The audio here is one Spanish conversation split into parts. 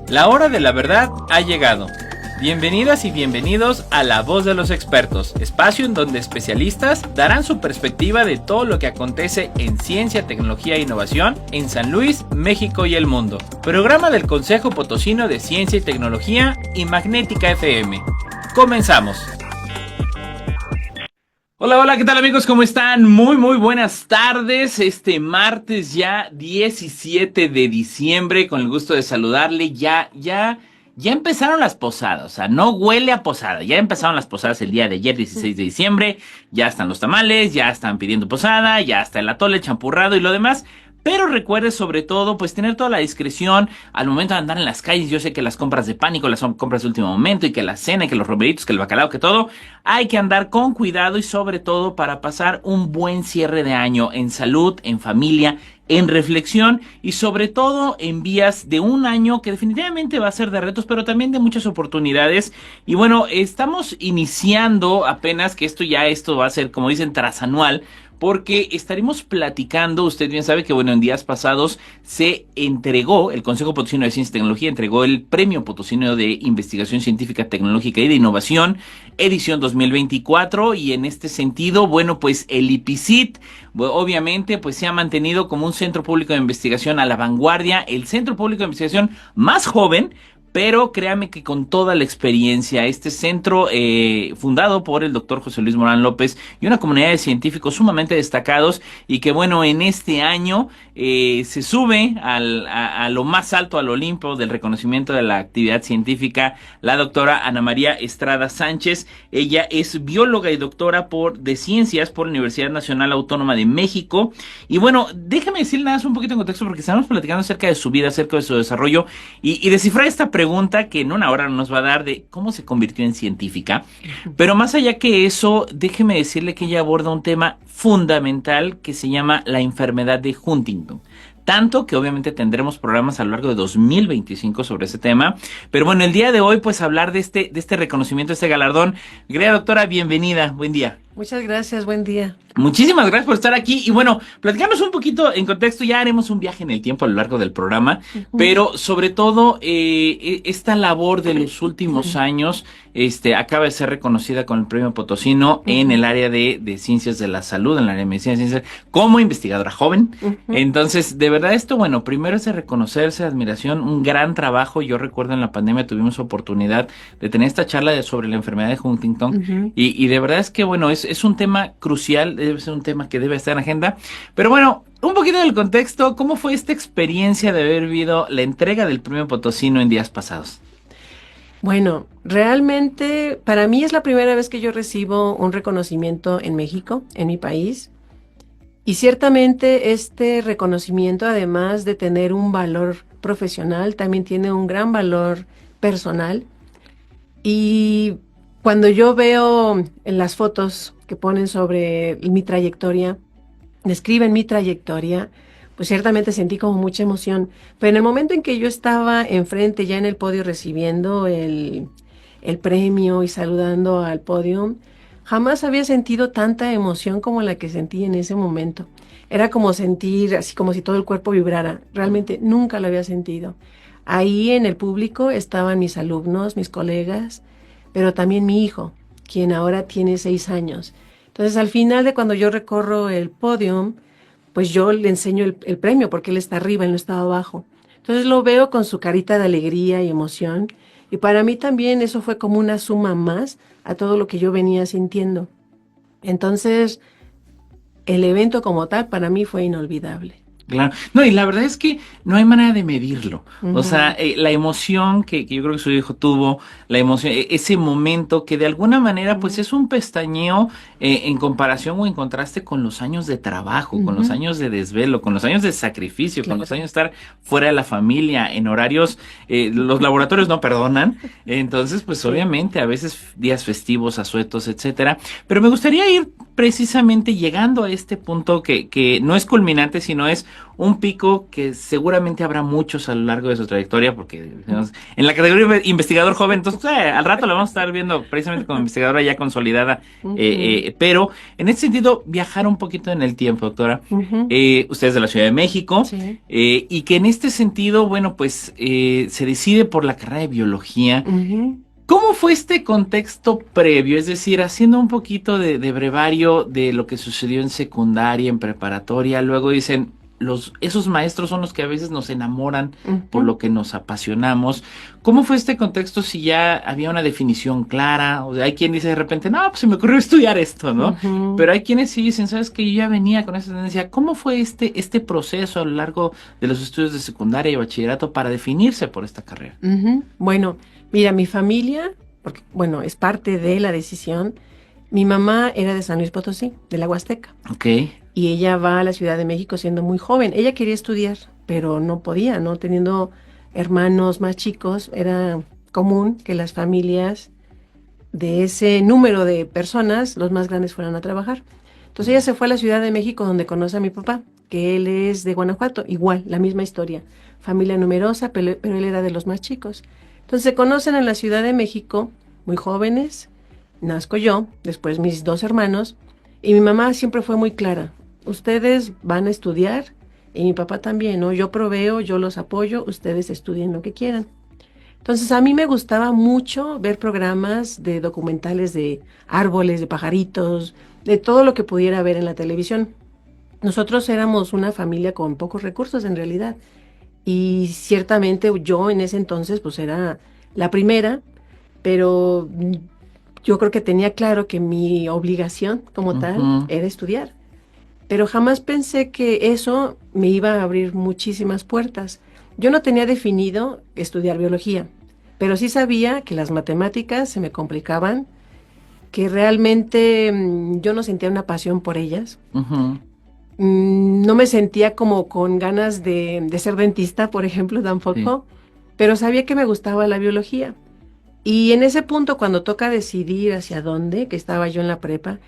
La hora de la verdad ha llegado. Bienvenidas y bienvenidos a La Voz de los Expertos, espacio en donde especialistas darán su perspectiva de todo lo que acontece en ciencia, tecnología e innovación en San Luis, México y el mundo. Programa del Consejo Potosino de Ciencia y Tecnología y Magnética FM. Comenzamos. Hola, ¿qué tal amigos? ¿Cómo están? Muy buenas tardes. Este martes ya 17 de diciembre, con el gusto de saludarle. Ya empezaron las posadas, o sea, no huele a posada. Ya empezaron las posadas el día de ayer, 16 de diciembre. Ya están los tamales, ya están pidiendo posada, ya está el atole, champurrado y lo demás. Pero recuerde sobre todo, pues tener toda la discreción al momento de andar en las calles. Yo sé que las compras de pánico, las compras de último momento y que la cena, y que los romeritos, que el bacalao, que todo, hay que andar con cuidado y sobre todo para pasar un buen cierre de año en salud, en familia, en reflexión y sobre todo en vías de un año que definitivamente va a ser de retos, pero también de muchas oportunidades. Y bueno, estamos iniciando apenas que esto va a ser, como dicen, trasanual, porque estaremos platicando. Usted bien sabe que, bueno, en días pasados se entregó, el Consejo Potosino de Ciencia y Tecnología entregó el Premio Potosino de Investigación Científica, Tecnológica y de Innovación, edición 2024, y en este sentido, bueno, pues el IPICIT, obviamente, pues se ha mantenido como un centro público de investigación a la vanguardia, el centro público de investigación más joven, pero créame que con toda la experiencia. Este centro, fundado por el doctor José Luis Morán López y una comunidad de científicos sumamente destacados, y que bueno, en este año se sube a lo más alto, al Olimpo del reconocimiento de la actividad científica, la doctora Ana María Estrada Sánchez. Ella es bióloga y doctora de ciencias por la Universidad Nacional Autónoma de México. Y bueno, déjame decirle nada más un poquito en contexto, porque estamos platicando acerca de su vida, acerca de su desarrollo y descifrar esta pregunta que en una hora nos va a dar de cómo se convirtió en científica. Pero más allá que eso, déjeme decirle que ella aborda un tema fundamental que se llama la enfermedad de Huntington. Tanto que obviamente tendremos programas a lo largo de 2025 sobre ese tema. Pero bueno, el día de hoy, pues hablar de este reconocimiento, de este galardón. Querida doctora, bienvenida, buen día. Muchas gracias, buen día. Muchísimas gracias por estar aquí. Y bueno, platicamos un poquito en contexto. Ya haremos un viaje en el tiempo a lo largo del programa, pero sobre todo esta labor de los últimos años acaba de ser reconocida con el Premio Potosino en el área de ciencias de la salud, en el área de medicina y ciencias, como investigadora joven. Entonces, de verdad esto, bueno, primero es de reconocerse, admiración, un gran trabajo. Yo recuerdo en la pandemia tuvimos oportunidad de tener esta charla sobre la enfermedad de Huntington, y de verdad es que, bueno, es un tema crucial, debe ser un tema que debe estar en agenda. Pero bueno, un poquito del contexto, ¿cómo fue esta experiencia de haber vivido la entrega del Premio Potosino en días pasados? Bueno, realmente para mí es la primera vez que yo recibo un reconocimiento en México, en mi país. Y ciertamente este reconocimiento, además de tener un valor profesional, también tiene un gran valor personal. Y cuando yo veo en las fotos que ponen sobre mi trayectoria, describen mi trayectoria, pues ciertamente sentí como mucha emoción. Pero en el momento en que yo estaba enfrente, ya en el podio, recibiendo el premio y saludando al podio, jamás había sentido tanta emoción como la que sentí en ese momento. Era como sentir, así como si todo el cuerpo vibrara. Realmente nunca lo había sentido. Ahí en el público estaban mis alumnos, mis colegas, pero también mi hijo, quien ahora tiene 6 años. Entonces, al final de cuando yo recorro el podio, pues yo le enseño el premio, porque él está arriba, él no está abajo. Entonces lo veo con su carita de alegría y emoción, y para mí también eso fue como una suma más a todo lo que yo venía sintiendo. Entonces, el evento como tal para mí fue inolvidable. Claro, no, y la verdad es que no hay manera de medirlo. O sea, la emoción que yo creo que su hijo tuvo, la emoción, ese momento que de alguna manera pues es un pestañeo en comparación o en contraste con los años de trabajo, con los años de desvelo, con los años de sacrificio, con los años de estar fuera de la familia, en horarios, los laboratorios no perdonan. Entonces, pues obviamente a veces días festivos, asuetos, etcétera. Pero me gustaría ir precisamente llegando a este punto que no es culminante, sino es un pico que seguramente habrá muchos a lo largo de su trayectoria, porque digamos, en la categoría investigador joven, entonces al rato lo vamos a estar viendo precisamente como investigadora ya consolidada, pero en este sentido, viajar un poquito en el tiempo, doctora. Usted es de la Ciudad de México, Sí. y que en este sentido, bueno, pues se decide por la carrera de biología. ¿Cómo fue este contexto previo? Es decir, haciendo un poquito de brevario de lo que sucedió en secundaria, en preparatoria, luego dicen, esos maestros son los que a veces nos enamoran por lo que nos apasionamos. ¿Cómo fue este contexto si ya había una definición clara? O sea, hay quien dice de repente, no, pues se me ocurrió estudiar esto, ¿no? Pero hay quienes sí dicen, ¿sabes qué? Yo ya venía con esa tendencia. ¿Cómo fue este proceso a lo largo de los estudios de secundaria y bachillerato para definirse por esta carrera? Bueno, mira, mi familia, porque, bueno, es parte de la decisión. Mi mamá era de San Luis Potosí, de la Huasteca. Ok. Y ella va a la Ciudad de México siendo muy joven. Ella quería estudiar, pero no podía, ¿no? Teniendo hermanos más chicos, era común que las familias de ese número de personas, los más grandes, fueran a trabajar. Entonces ella se fue a la Ciudad de México, donde conoce a mi papá, que él es de Guanajuato, igual, la misma historia. Familia numerosa, pero él era de los más chicos. Entonces se conocen en la Ciudad de México, muy jóvenes. Nazco yo, después mis dos hermanos, y mi mamá siempre fue muy clara. Ustedes van a estudiar, y mi papá también, ¿no? Yo proveo, yo los apoyo, ustedes estudien lo que quieran. Entonces a mí me gustaba mucho ver programas de documentales de árboles, de pajaritos, de todo lo que pudiera ver en la televisión. Nosotros éramos una familia con pocos recursos en realidad, y ciertamente yo en ese entonces pues era la primera, pero yo creo que tenía claro que mi obligación como tal era estudiar. Pero jamás pensé que eso me iba a abrir muchísimas puertas. Yo no tenía definido estudiar biología, pero sí sabía que las matemáticas se me complicaban, que realmente yo no sentía una pasión por ellas. No me sentía como con ganas de ser dentista, por ejemplo, tampoco, pero sabía que me gustaba la biología. Y en ese punto, cuando toca decidir hacia dónde, que estaba yo en la prepa,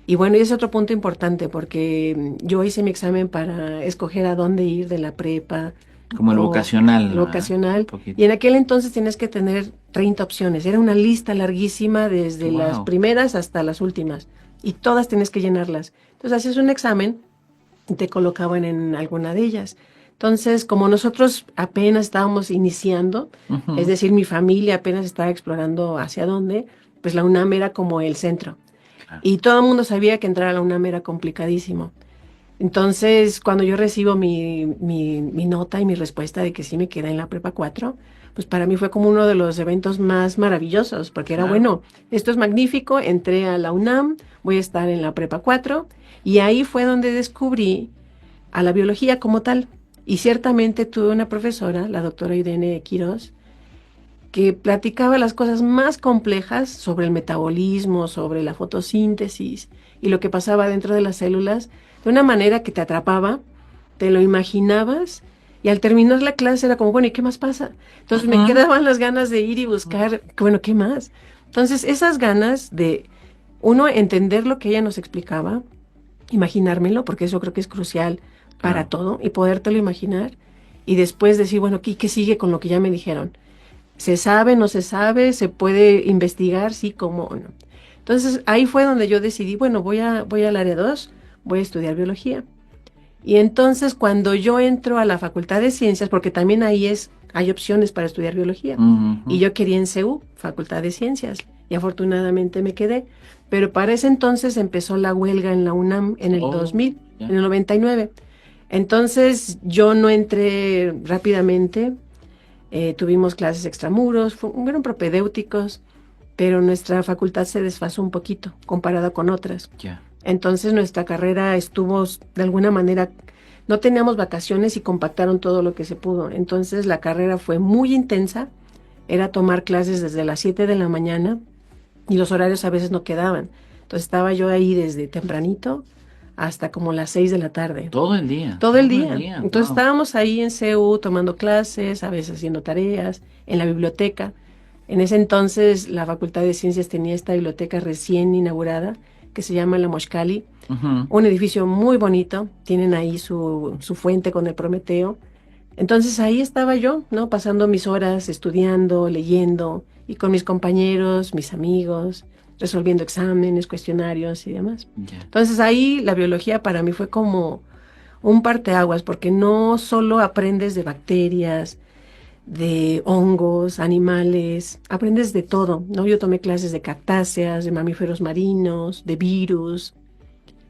y bueno, y es otro punto importante, porque yo hice mi examen para escoger a dónde ir de la prepa. Como el vocacional. El vocacional. Y en aquel entonces tienes que tener 30 opciones. Era una lista larguísima desde las primeras hasta las últimas. Y todas tienes que llenarlas. Entonces hacías un examen y te colocaban en alguna de ellas. Entonces, como nosotros apenas estábamos iniciando, es decir, mi familia apenas estaba explorando hacia dónde, pues la UNAM era como el centro. Y todo el mundo sabía que entrar a la UNAM era complicadísimo. Entonces, cuando yo recibo mi nota y mi respuesta de que sí me quedé en la prepa 4, pues para mí fue como uno de los eventos más maravillosos, porque era bueno, esto es magnífico, entré a la UNAM, voy a estar en la prepa 4, y ahí fue donde descubrí a la biología como tal. Y ciertamente tuve una profesora, la doctora Irene Quirós, que platicaba las cosas más complejas sobre el metabolismo, sobre la fotosíntesis y lo que pasaba dentro de las células, de una manera que te atrapaba, te lo imaginabas, y al terminar la clase era como, bueno, ¿y qué más pasa? Entonces me quedaban las ganas de ir y buscar, bueno, ¿qué más? Entonces esas ganas de, uno, entender lo que ella nos explicaba, imaginármelo, porque eso creo que es crucial para todo, y podértelo imaginar, y después decir, bueno, ¿qué sigue con lo que ya me dijeron? ¿Se sabe, no se sabe? ¿Se puede investigar? Sí, ¿cómo o no? Entonces ahí fue donde yo decidí, bueno, voy al área 2, voy a estudiar biología. Y entonces cuando yo entro a la Facultad de Ciencias, porque también ahí hay opciones para estudiar biología, y yo quería en CEU, Facultad de Ciencias, y afortunadamente me quedé, pero para ese entonces empezó la huelga en la UNAM en el 2000, en el 99. Entonces yo no entré rápidamente, tuvimos clases extramuros, fueron propedéuticos, pero nuestra facultad se desfasó un poquito comparada con otras. Entonces nuestra carrera estuvo de alguna manera, no teníamos vacaciones y compactaron todo lo que se pudo. Entonces la carrera fue muy intensa, era tomar clases desde las 7 de la mañana y los horarios a veces no quedaban. Entonces estaba yo ahí desde tempranito hasta como las 6 de la tarde. Todo el día. Todo el día. Entonces estábamos ahí en CEU tomando clases, a veces haciendo tareas, en la biblioteca. En ese entonces la Facultad de Ciencias tenía esta biblioteca recién inaugurada, que se llama La Moshcali, Ujú. un edificio muy bonito, tienen ahí su fuente con el Prometeo. Entonces ahí estaba yo, ¿no? Pasando mis horas estudiando, leyendo, y con mis compañeros, mis amigos, resolviendo exámenes, cuestionarios y demás. Ya. Entonces ahí la biología para mí fue como un parteaguas, porque no solo aprendes de bacterias, de hongos, animales, aprendes de todo, ¿no? Yo tomé clases de cactáceas, de mamíferos marinos, de virus.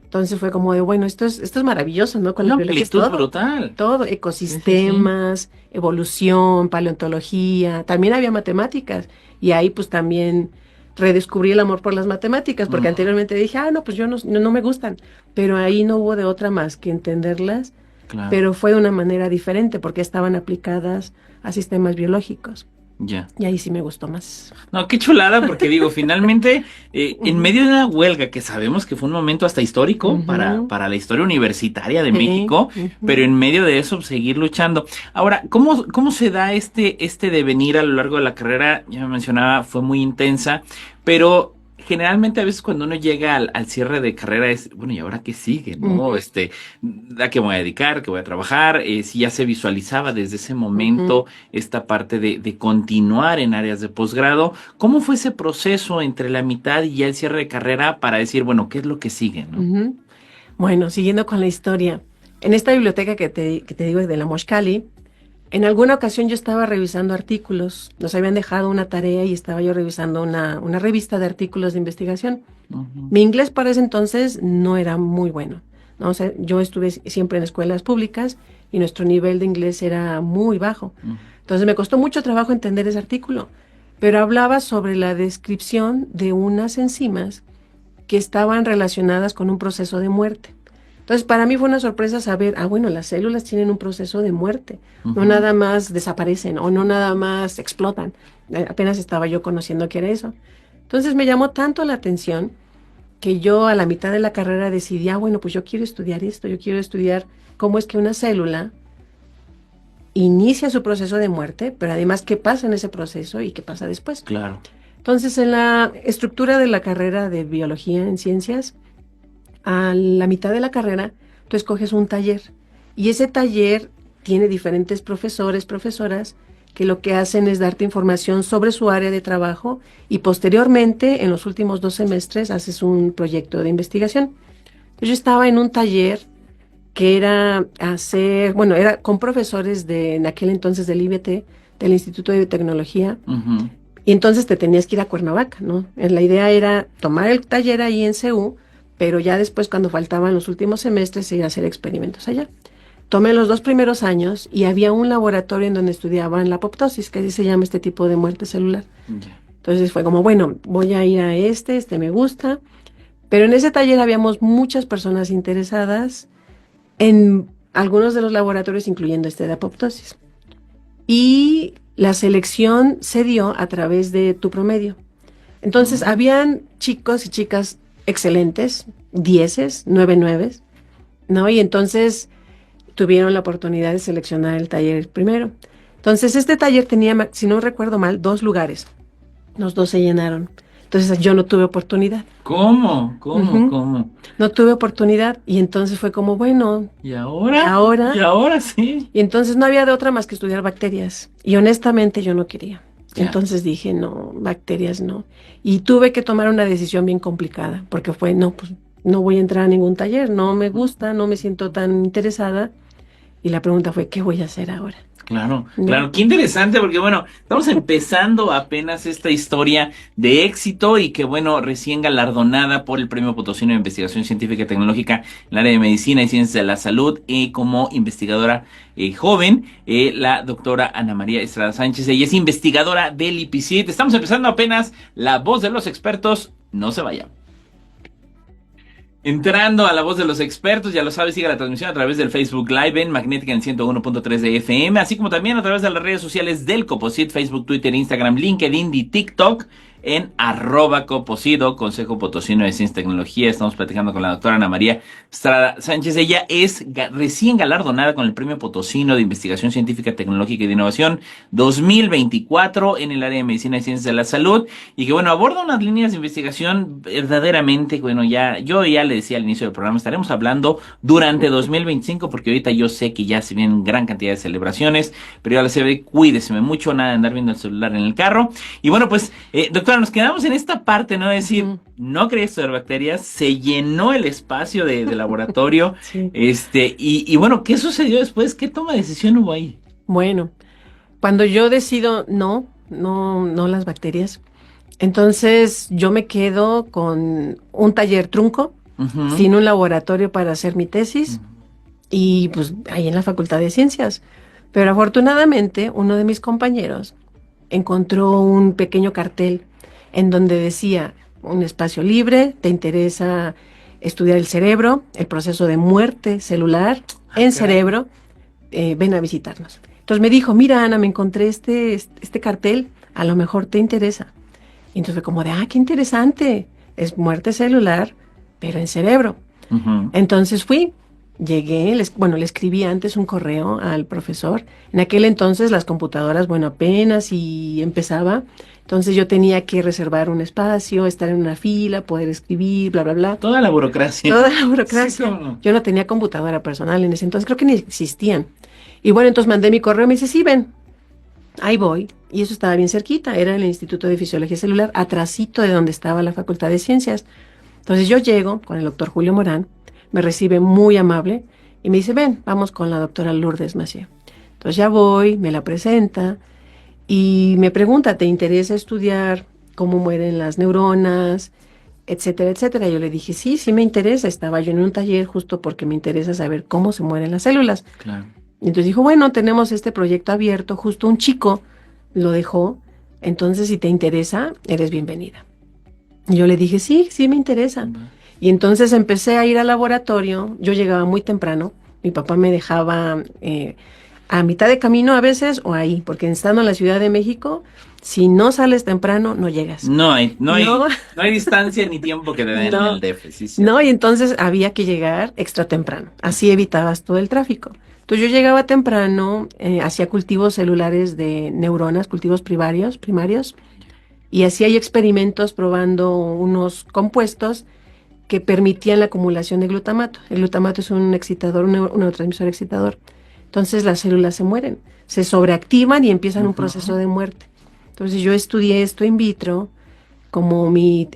Entonces fue como de, bueno, esto es maravilloso, ¿no? Con la Una biología es amplitud todo, brutal. todo, Sí, sí, sí. ecosistemas, evolución, paleontología, también había matemáticas, y ahí pues también redescubrí el amor por las matemáticas, porque Mm, anteriormente dije, no, pues yo no me gustan, pero ahí no hubo de otra más que entenderlas, claro, pero fue de una manera diferente, porque estaban aplicadas a sistemas biológicos, ya. y ahí sí me gustó más. No, qué chulada, porque digo, finalmente, en Ujú, medio de una huelga que sabemos que fue un momento hasta histórico ujú, para la historia universitaria de sí, México, pero ujú, en medio de eso seguir luchando. Ahora, ¿cómo se da este devenir a lo largo de la carrera? Ya me mencionaba, fue muy intensa, pero generalmente a veces cuando uno llega al cierre de carrera es, bueno, ¿y ahora qué sigue, no? ujú, ¿A qué me voy a dedicar? ¿Qué voy a trabajar? Si ya se visualizaba desde ese ujú, momento esta parte de continuar en áreas de posgrado. ¿Cómo fue ese proceso entre la mitad y ya el cierre de carrera para decir, bueno, qué es lo que sigue, ¿no? ujú. Bueno, siguiendo con la historia, en esta biblioteca que te digo de la Moshcali, en alguna ocasión yo estaba revisando artículos, nos habían dejado una tarea y estaba yo revisando una revista de artículos de investigación. Ujú, Mi inglés para ese entonces no era muy bueno, ¿no? O sea, yo estuve siempre en escuelas públicas y nuestro nivel de inglés era muy bajo. ujú, Entonces me costó mucho trabajo entender ese artículo, pero hablaba sobre la descripción de unas enzimas que estaban relacionadas con un proceso de muerte. Entonces, para mí fue una sorpresa saber, bueno, las células tienen un proceso de muerte, no ujú. nada más desaparecen o no nada más explotan. Apenas estaba yo conociendo qué era eso. Entonces me llamó tanto la atención que yo a la mitad de la carrera decidí, bueno, pues yo quiero estudiar esto, yo quiero estudiar cómo es que una célula inicia su proceso de muerte, pero además qué pasa en ese proceso y qué pasa después. Claro. Entonces, en la estructura de la carrera de biología en ciencias, a la mitad de la carrera, tú escoges un taller y ese taller tiene diferentes profesores, profesoras, que lo que hacen es darte información sobre su área de trabajo y posteriormente, en los últimos 2 semestres, haces un proyecto de investigación. Yo estaba en un taller que era bueno, era con profesores en aquel entonces del IBT, del Instituto de Biotecnología, Ujú, y entonces te tenías que ir a Cuernavaca, ¿no? La idea era tomar el taller ahí en CU, pero ya después, cuando faltaban los últimos semestres, ir a hacer experimentos allá. Tomé los 2 primeros años y había un laboratorio en donde estudiaban la apoptosis, que así se llama este tipo de muerte celular. ya. Entonces fue como, bueno, voy a ir a este me gusta. Pero en ese taller habíamos muchas personas interesadas en algunos de los laboratorios, incluyendo este de apoptosis. Y la selección se dio a través de tu promedio. Entonces, Mm, habían chicos y chicas excelentes, 10, 9 nueves, ¿no? Y entonces tuvieron la oportunidad de seleccionar el taller primero. Entonces, este taller tenía, si no recuerdo mal, 2 lugares. Los 2 se llenaron. Entonces, yo no tuve oportunidad. ¿Cómo? ¿Cómo? Ujú. ¿Cómo? No tuve oportunidad. Y entonces fue como, bueno, ¿Y ¿y ahora? ¿Y ahora? ahora sí? Y entonces no había de otra más que estudiar bacterias. Y honestamente yo no quería. Ya. Entonces dije, no, bacterias no. Y tuve que tomar una decisión bien complicada, porque fue, no, pues no voy a entrar a ningún taller, no me gusta, no me siento tan interesada. Y la pregunta fue, ¿qué voy a hacer ahora? Claro, ¿No? claro, qué interesante porque bueno, estamos empezando apenas esta historia de éxito y que bueno, recién galardonada por el Premio Potosino de Investigación Científica y Tecnológica en el área de Medicina y Ciencias de la Salud como investigadora joven, la doctora Ana María Estrada Sánchez. Ella es investigadora del IPCIT. Estamos empezando apenas la voz de los expertos. No se vayan. Entrando a la voz de los expertos, ya lo sabes, siga la transmisión a través del Facebook Live en Magnética en 101.3 de FM, así como también a través de las redes sociales del Coposit, Facebook, Twitter, Instagram, LinkedIn y TikTok. en @coposido, Consejo Potosino de Ciencia y Tecnología. Estamos platicando con la doctora Ana María Estrada Sánchez. Ella es recién galardonada con el Premio Potosino de Investigación Científica, Tecnológica y de Innovación 2024 en el área de Medicina y Ciencias de la Salud, y que bueno, aborda unas líneas de investigación verdaderamente, bueno, yo ya le decía al inicio del programa, estaremos hablando durante 2025, porque ahorita yo sé que ya se vienen gran cantidad de celebraciones, pero ya les sé, cuídeseme mucho, nada de andar viendo el celular en el carro. Y bueno, pues, doctora, nos quedamos en esta parte, ¿no? Es decir, no quería estudiar bacterias, se llenó el espacio de laboratorio, Sí. y bueno, ¿qué sucedió después? ¿Qué toma de decisión hubo ahí? Bueno, cuando yo decido no las bacterias, entonces yo me quedo con un taller trunco, Ujú. sin un laboratorio para hacer mi tesis, y pues ahí en la Facultad de Ciencias. Pero afortunadamente uno de mis compañeros encontró un pequeño cartel en donde decía: un espacio libre, ¿te interesa estudiar el cerebro, el proceso de muerte celular en caray. cerebro? Ven a visitarnos. Entonces me dijo: mira, Ana, me encontré este cartel, a lo mejor te interesa. Y entonces fue como de, qué interesante, es muerte celular, pero en cerebro. Ujú. Entonces llegué, le escribí antes un correo al profesor. En aquel entonces las computadoras, bueno, apenas y empezaba. Entonces yo tenía que reservar un espacio, estar en una fila, poder escribir, bla, bla, bla. Toda la burocracia. Toda la burocracia. Sí, cómo no. Yo no tenía computadora personal en ese entonces, creo que ni existían. Y bueno, entonces mandé mi correo, me dice: sí, ven, ahí voy. Y eso estaba bien cerquita, era en el Instituto de Fisiología Celular, atrasito de donde estaba la Facultad de Ciencias. Entonces yo llego con el doctor Julio Morán, me recibe muy amable y me dice: ven, vamos con la doctora Lourdes Macié. Entonces ya voy, me la presenta y me pregunta: ¿te interesa estudiar cómo mueren las neuronas, etcétera, etcétera? Yo le dije: sí, sí me interesa. Estaba yo en un taller justo porque me interesa saber cómo se mueren las células. Claro. Y entonces dijo: bueno, tenemos este proyecto abierto, justo un chico lo dejó, entonces si te interesa, eres bienvenida. Y yo le dije: sí, sí me interesa. Y entonces empecé a ir al laboratorio. Yo llegaba muy temprano, mi papá me dejaba a mitad de camino a veces o ahí, porque estando en la Ciudad de México, si no sales temprano, no llegas. No hay No. distancia ni tiempo que te den No. en el DF, sí, sí. No, y entonces había que llegar extra temprano, así evitabas todo el tráfico. Entonces yo llegaba temprano, hacía cultivos celulares de neuronas, cultivos primarios, y hacía ahí experimentos probando unos compuestos que permitían la acumulación de glutamato. El glutamato es un excitador, un neurotransmisor excitador. Entonces las células se mueren, se sobreactivan y empiezan un proceso de muerte. Entonces yo estudié esto in vitro como mi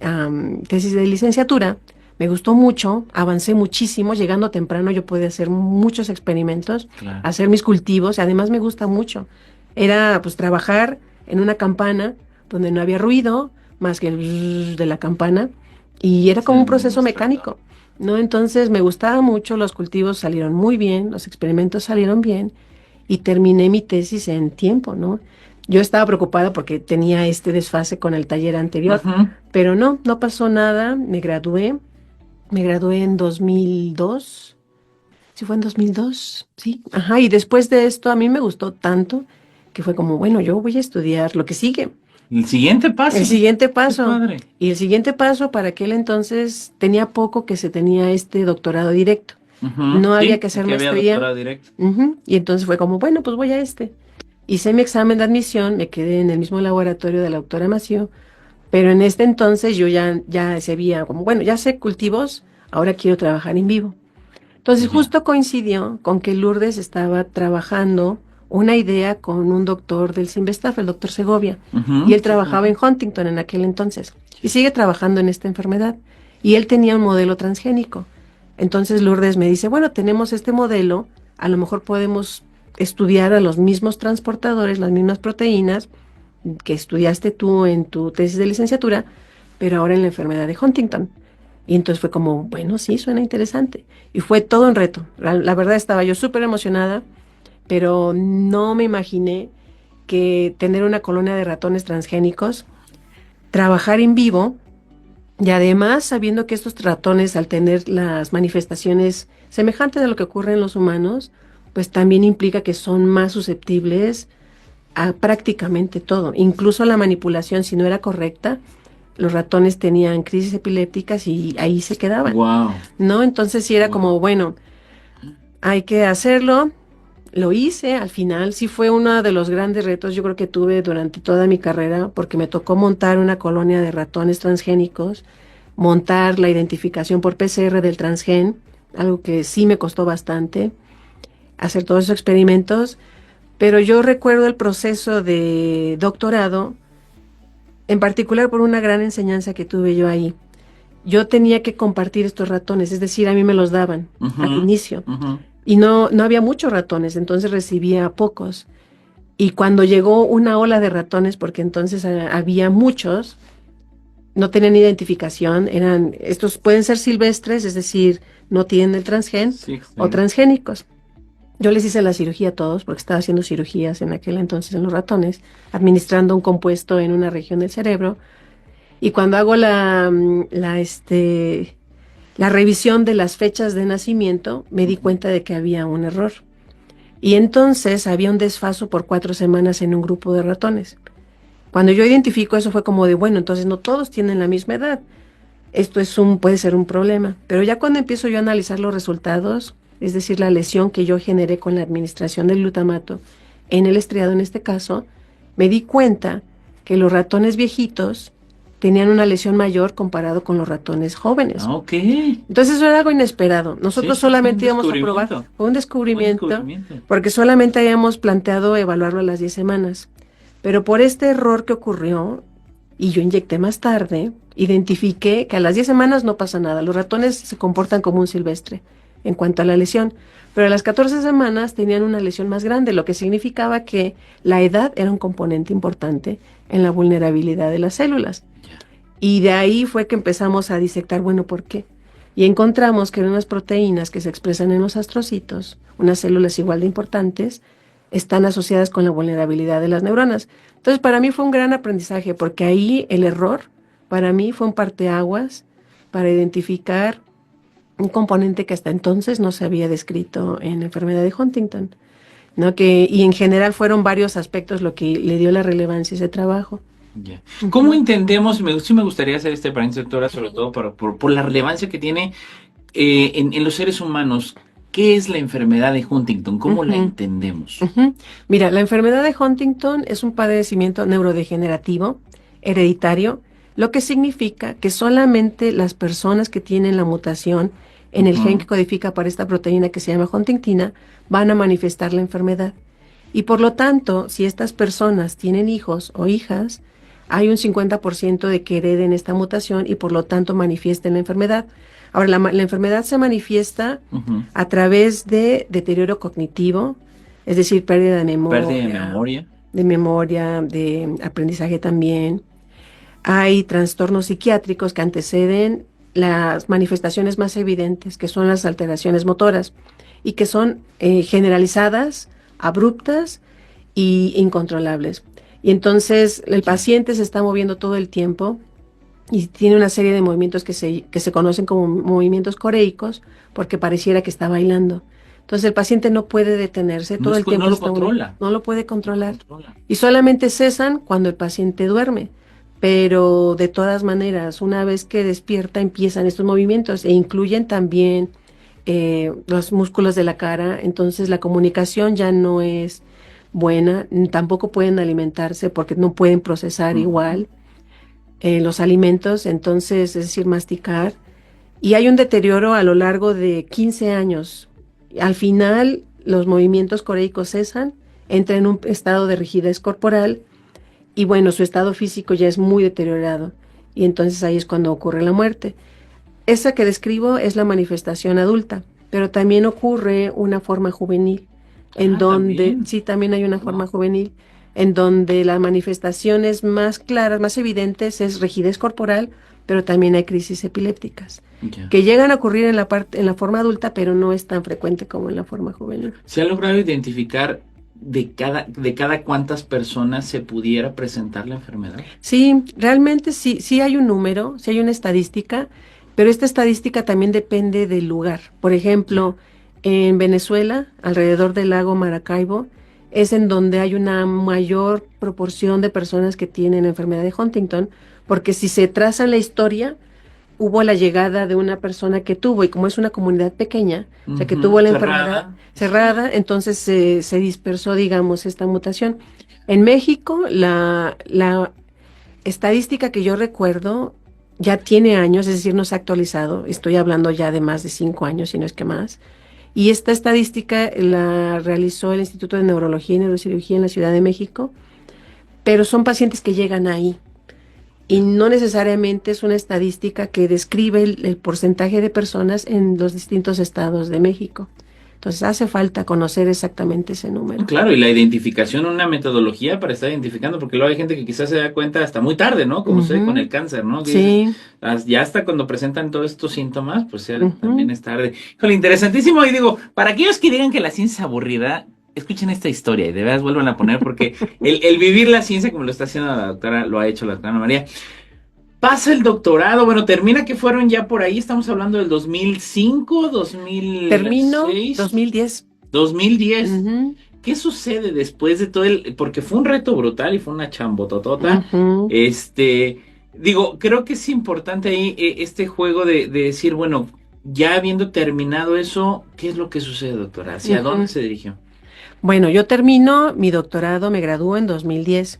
tesis de licenciatura. Me gustó mucho, avancé muchísimo, llegando temprano yo podía hacer muchos experimentos, Claro. hacer mis cultivos, además me gusta mucho. Era pues trabajar en una campana donde no había ruido más que el bzzz de la campana, y era como un proceso mecánico, ¿no? Entonces me gustaba mucho, los cultivos salieron muy bien, los experimentos salieron bien y terminé mi tesis en tiempo, ¿no? Yo estaba preocupada porque tenía este desfase con el taller anterior, pero no pasó nada, me gradué en 2002, ¿sí fue en 2002? Sí, ajá, y después de esto a mí me gustó tanto que fue como, bueno, yo voy a estudiar lo que sigue. El siguiente paso. El siguiente paso. Qué padre. Y el siguiente paso, para aquel entonces tenía poco que se tenía este doctorado directo. No había que hacer había maestría. doctorado directo. Y entonces fue como, bueno, pues voy a este. Hice mi examen de admisión, me quedé en el mismo laboratorio de la doctora Mació, pero en este entonces yo ya se veía como, bueno, ya sé cultivos, ahora quiero trabajar en vivo. Entonces justo coincidió con que Lourdes estaba trabajando una idea con un doctor del CIMBESTAF, el doctor Segovia, y él trabajaba en Huntington en aquel entonces, y sigue trabajando en esta enfermedad, y él tenía un modelo transgénico. Entonces Lourdes me dice: bueno, tenemos este modelo, a lo mejor podemos estudiar a los mismos transportadores, las mismas proteínas que estudiaste tú en tu tesis de licenciatura, pero ahora en la enfermedad de Huntington. Y entonces fue como, bueno, sí, suena interesante. Y fue todo un reto. La verdad estaba yo súper emocionada, pero no me imaginé que tener una colonia de ratones transgénicos, trabajar en vivo, y además sabiendo que estos ratones, al tener las manifestaciones semejantes a lo que ocurre en los humanos, pues también implica que son más susceptibles a prácticamente todo, incluso la manipulación, si no era correcta, los ratones tenían crisis epilépticas y ahí se quedaban, Wow. ¿no? Entonces sí era como, bueno, hay que hacerlo. Lo hice, al final sí fue uno de los grandes retos yo creo que tuve durante toda mi carrera, porque me tocó montar una colonia de ratones transgénicos, montar la identificación por PCR del transgen, algo que sí me costó bastante, hacer todos esos experimentos, pero yo recuerdo el proceso de doctorado, en particular por una gran enseñanza que tuve yo ahí. Yo tenía que compartir estos ratones, es decir, a mí me los daban al inicio. Y no había muchos ratones, entonces recibía pocos. Y cuando llegó una ola de ratones, porque entonces había muchos, no tenían identificación, estos pueden ser silvestres, es decir, no tienen el transgen, Sí. o transgénicos. Yo les hice la cirugía a todos, porque estaba haciendo cirugías en aquel entonces en los ratones, administrando un compuesto en una región del cerebro. Y cuando hago la revisión de las fechas de nacimiento, me di cuenta de que había un error. Y entonces había un desfaso por 4 semanas en un grupo de ratones. Cuando yo identifico eso fue como de, bueno, entonces no todos tienen la misma edad. Esto puede ser un problema. Pero ya cuando empiezo yo a analizar los resultados, es decir, la lesión que yo generé con la administración del glutamato en el estriado en este caso, me di cuenta que los ratones viejitos tenían una lesión mayor comparado con los ratones jóvenes. Ok. Entonces eso era algo inesperado. Nosotros solamente íbamos a probar, fue un descubrimiento, porque solamente habíamos planteado evaluarlo a las 10 semanas. Pero por este error que ocurrió, y yo inyecté más tarde, identifiqué que a las 10 semanas no pasa nada. Los ratones se comportan como un silvestre en cuanto a la lesión. Pero a las 14 semanas tenían una lesión más grande, lo que significaba que la edad era un componente importante en la vulnerabilidad de las células. Y de ahí fue que empezamos a disectar, bueno, ¿por qué? Y encontramos que unas proteínas que se expresan en los astrocitos, unas células igual de importantes, están asociadas con la vulnerabilidad de las neuronas. Entonces, para mí fue un gran aprendizaje, porque ahí el error, para mí fue un parteaguas para identificar un componente que hasta entonces no se había descrito en la enfermedad de Huntington, ¿no? Y en general fueron varios aspectos lo que le dio la relevancia a ese trabajo. Yeah. ¿Cómo entendemos? Sí me gustaría hacer este paréntesis, doctora, sobre todo por la relevancia que tiene en los seres humanos. ¿Qué es la enfermedad de Huntington? ¿Cómo la entendemos? Mira, la enfermedad de Huntington es un padecimiento neurodegenerativo, hereditario, lo que significa que solamente las personas que tienen la mutación en el gen que codifica para esta proteína que se llama huntingtina van a manifestar la enfermedad. Y por lo tanto, si estas personas tienen hijos o hijas, hay un 50% de que hereden esta mutación y por lo tanto manifiesten la enfermedad. Ahora, la enfermedad se manifiesta a través de deterioro cognitivo, es decir, pérdida de memoria. De aprendizaje también. Hay trastornos psiquiátricos que anteceden las manifestaciones más evidentes, que son las alteraciones motoras, y que son generalizadas, abruptas e incontrolables. Y entonces el paciente se está moviendo todo el tiempo y tiene una serie de movimientos que se conocen como movimientos coreicos, porque pareciera que está bailando. Entonces el paciente no puede detenerse, todo el tiempo no lo puede controlar. Y solamente cesan cuando el paciente duerme. Pero de todas maneras, una vez que despierta empiezan estos movimientos e incluyen también los músculos de la cara. Entonces la comunicación ya no es buena, tampoco pueden alimentarse porque no pueden procesar igual los alimentos, entonces es decir, masticar. Y hay un deterioro a lo largo de 15 años. Al final los movimientos coreicos cesan, entra en un estado de rigidez corporal y bueno, su estado físico ya es muy deteriorado y entonces ahí es cuando ocurre la muerte. Esa que describo es la manifestación adulta, pero también ocurre una forma juvenil, en donde, ¿también? Sí, también hay una forma juvenil, en donde las manifestaciones más claras, más evidentes es rigidez corporal, pero también hay crisis epilépticas, que llegan a ocurrir en la forma adulta, pero no es tan frecuente como en la forma juvenil. ¿Se ha logrado identificar de cada cuántas personas se pudiera presentar la enfermedad? Sí, realmente sí hay un número, sí hay una estadística, pero esta estadística también depende del lugar. Por ejemplo, en Venezuela, alrededor del lago Maracaibo, es en donde hay una mayor proporción de personas que tienen enfermedad de Huntington, porque si se traza la historia, hubo la llegada de una persona que tuvo, y como es una comunidad pequeña, o sea, que tuvo la enfermedad cerrada, entonces se dispersó, digamos, esta mutación. En México, la estadística que yo recuerdo ya tiene años, es decir, no se ha actualizado, estoy hablando ya de más de 5 años, si no es que más, y esta estadística la realizó el Instituto de Neurología y Neurocirugía en la Ciudad de México, pero son pacientes que llegan ahí. Y no necesariamente es una estadística que describe el porcentaje de personas en los distintos estados de México. Entonces hace falta conocer exactamente ese número. Claro, y la identificación, una metodología para estar identificando, porque luego hay gente que quizás se da cuenta hasta muy tarde, ¿no? Como sucede con el cáncer, ¿no? Sí. Ya hasta cuando presentan todos estos síntomas, pues ya también es tarde. Híjole, interesantísimo. Y digo, para aquellos que digan que la ciencia es aburrida, escuchen esta historia y de verdad vuelvan a poner, porque el vivir la ciencia, como lo está haciendo la doctora, lo ha hecho la doctora Ana María. Pasa el doctorado, bueno, termina que fueron ya por ahí, estamos hablando del 2005, 2006. Termino 2010. 2010. ¿Qué sucede después de todo porque fue un reto brutal y fue una chambototota? Digo, creo que es importante ahí este juego de decir, bueno, ya habiendo terminado eso, ¿qué es lo que sucede, doctora? ¿Hacia dónde se dirigió? Bueno, yo termino mi doctorado, me gradúo en 2010.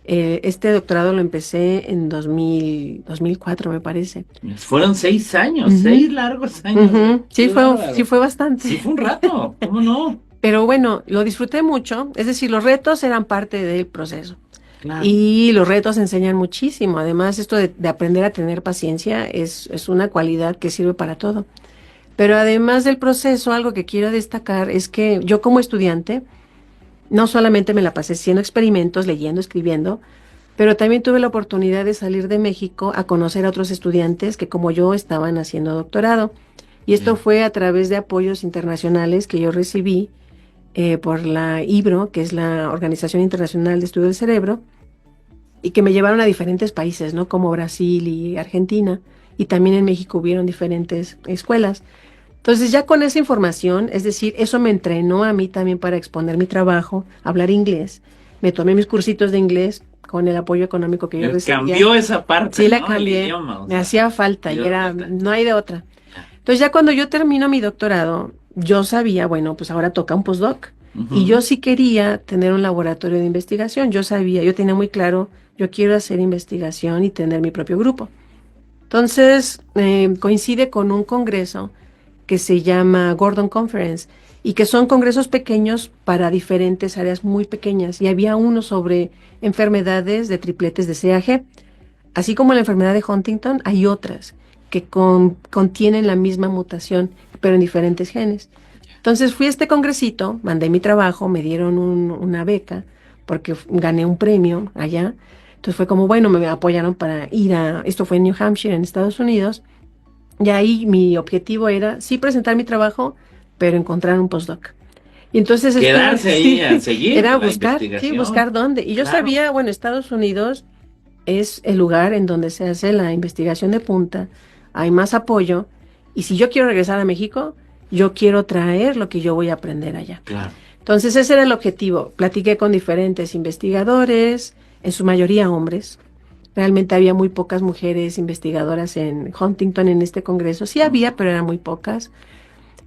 Este doctorado lo empecé en 2004, me parece. Fueron 6 años, 6 largos años. Sí fue bastante. Sí fue un rato, ¿cómo no? Pero bueno, lo disfruté mucho, es decir, los retos eran parte del proceso. Claro. Y los retos enseñan muchísimo. Además, esto de aprender a tener paciencia es una cualidad que sirve para todo. Pero además del proceso, algo que quiero destacar es que yo como estudiante, no solamente me la pasé haciendo experimentos, leyendo, escribiendo, pero también tuve la oportunidad de salir de México a conocer a otros estudiantes que como yo estaban haciendo doctorado. Y esto fue a través de apoyos internacionales que yo recibí por la IBRO, que es la Organización Internacional de Estudio del Cerebro, y que me llevaron a diferentes países, ¿no? Como Brasil y Argentina, y también en México hubieron diferentes escuelas. Entonces ya con esa información, es decir, eso me entrenó a mí también para exponer mi trabajo, hablar inglés. Me tomé mis cursitos de inglés con el apoyo económico que yo recibía. Cambió esa parte, sí, ¿no? La cambié. Idioma, me hacía falta y no hay de otra. Entonces ya cuando yo termino mi doctorado, yo sabía, bueno, pues ahora toca un postdoc. Y yo sí quería tener un laboratorio de investigación. Yo tenía muy claro, yo quiero hacer investigación y tener mi propio grupo. Entonces coincide con un congreso que se llama Gordon Conference, y que son congresos pequeños para diferentes áreas muy pequeñas. Y había uno sobre enfermedades de tripletes de CAG. Así como la enfermedad de Huntington, hay otras que contienen la misma mutación, pero en diferentes genes. Entonces fui a este congresito, mandé mi trabajo, me dieron una beca, porque gané un premio allá. Entonces fue como, bueno, me apoyaron para ir esto fue en New Hampshire, en Estados Unidos. Y ahí mi objetivo era, sí, presentar mi trabajo, pero encontrar un postdoc. Y entonces... Quedarse ahí a seguir. Era buscar dónde. Y yo sabía, bueno, Estados Unidos es el lugar en donde se hace la investigación de punta, hay más apoyo, y si yo quiero regresar a México, yo quiero traer lo que yo voy a aprender allá. Claro. Entonces ese era el objetivo. Platiqué con diferentes investigadores, en su mayoría hombres. Realmente había muy pocas mujeres investigadoras en Huntington en este congreso. Sí había, pero eran muy pocas.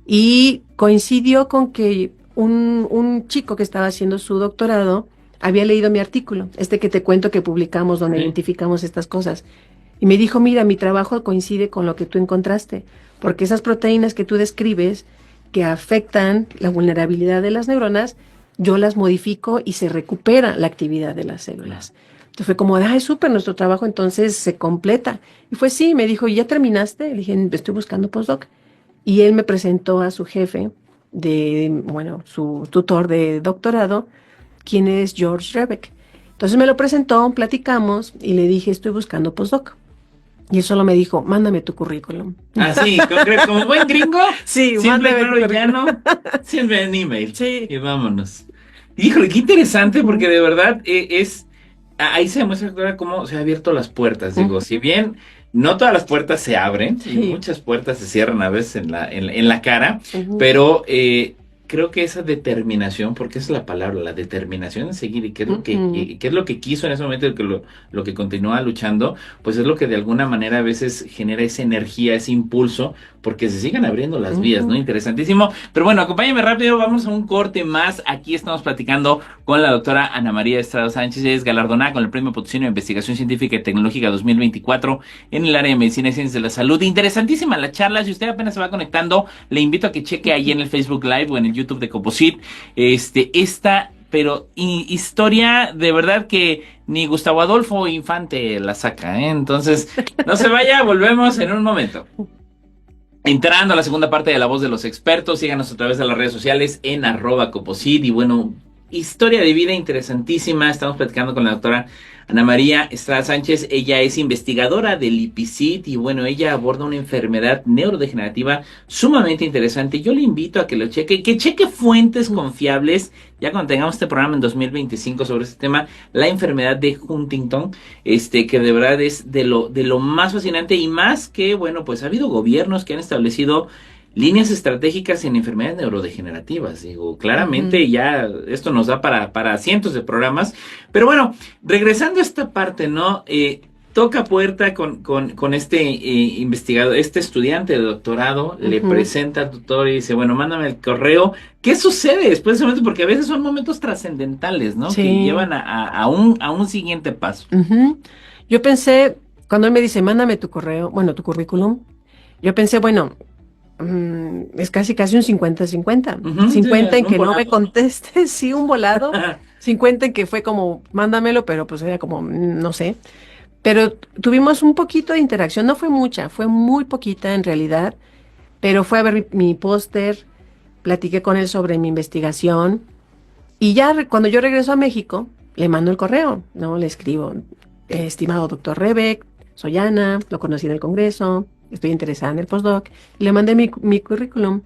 Y coincidió con que un chico que estaba haciendo su doctorado había leído mi artículo, que te cuento que publicamos, donde identificamos estas cosas. Y me dijo, mira, mi trabajo coincide con lo que tú encontraste, porque esas proteínas que tú describes, que afectan la vulnerabilidad de las neuronas, yo las modifico y se recupera la actividad de las células. Entonces fue como, es súper, nuestro trabajo entonces se completa. Y fue sí, me dijo, ¿ya terminaste? Le dije, estoy buscando postdoc. Y él me presentó a su jefe, su tutor de doctorado, quien es George Rebeck. Entonces me lo presentó, platicamos y le dije, estoy buscando postdoc. Y él solo me dijo, mándame tu currículum. Así, como buen gringo. Sí, siempre claro y llano, siempre en email. Sí. Y vámonos. Híjole, qué interesante, porque de verdad ahí se demuestra cómo se han abierto las puertas. Digo, si bien no todas las puertas se abren, y muchas puertas se cierran a veces en la cara, pero creo que esa determinación, porque esa es la palabra, la determinación de seguir, y qué es lo qué es lo que quiso en ese momento, que lo que continúa luchando, pues es lo que de alguna manera a veces genera esa energía, ese impulso, porque se sigan abriendo las vías, ¿no? Interesantísimo. Pero bueno, acompáñame rápido, vamos a un corte más. Aquí estamos platicando con la doctora Ana María Estrada Sánchez, es galardonada con el Premio Potosino de Investigación Científica y Tecnológica 2024 en el área de Medicina y Ciencias de la Salud. Interesantísima la charla. Si usted apenas se va conectando, le invito a que cheque ahí en el Facebook Live o en el YouTube de Composite pero historia de verdad que ni Gustavo Adolfo Infante la saca, ¿eh? Entonces, no se vaya, volvemos en un momento. Entrando a la segunda parte de La Voz de los Expertos, síganos a través de las redes sociales en @Composite. Y bueno, historia de vida interesantísima. Estamos platicando con la doctora Ana María Estrada Sánchez. Ella es investigadora del IPICIT y bueno, ella aborda una enfermedad neurodegenerativa sumamente interesante. Yo le invito a que lo cheque, que cheque fuentes confiables. Ya cuando tengamos este programa en 2025 sobre este tema, la enfermedad de Huntington, que de verdad es de lo más fascinante, y más que, bueno, pues ha habido gobiernos que han establecido líneas estratégicas en enfermedades neurodegenerativas. Digo, claramente ya esto nos da para cientos de programas. Pero bueno, regresando a esta parte, ¿no? Toca puerta con este investigador, este estudiante de doctorado, le presenta al tutor y dice, bueno, mándame el correo. ¿Qué sucede después de ese momento? Porque a veces son momentos trascendentales, ¿no? Sí. Que llevan a un siguiente paso. Yo pensé, cuando él me dice, mándame tu correo, bueno, tu currículum, yo pensé, bueno, es casi un 50-50. 50 en que no me conteste, sí, un volado. 50 en que fue como, mándamelo, pero pues era como, no sé. Pero tuvimos un poquito de interacción, no fue mucha, fue muy poquita en realidad, pero fue a ver mi póster, platiqué con él sobre mi investigación, y ya cuando yo regreso a México, le mando el correo, ¿no? Le escribo, estimado doctor Rebeck, soy Ana, lo conocí en el Congreso, estoy interesada en el postdoc, y le mandé mi currículum.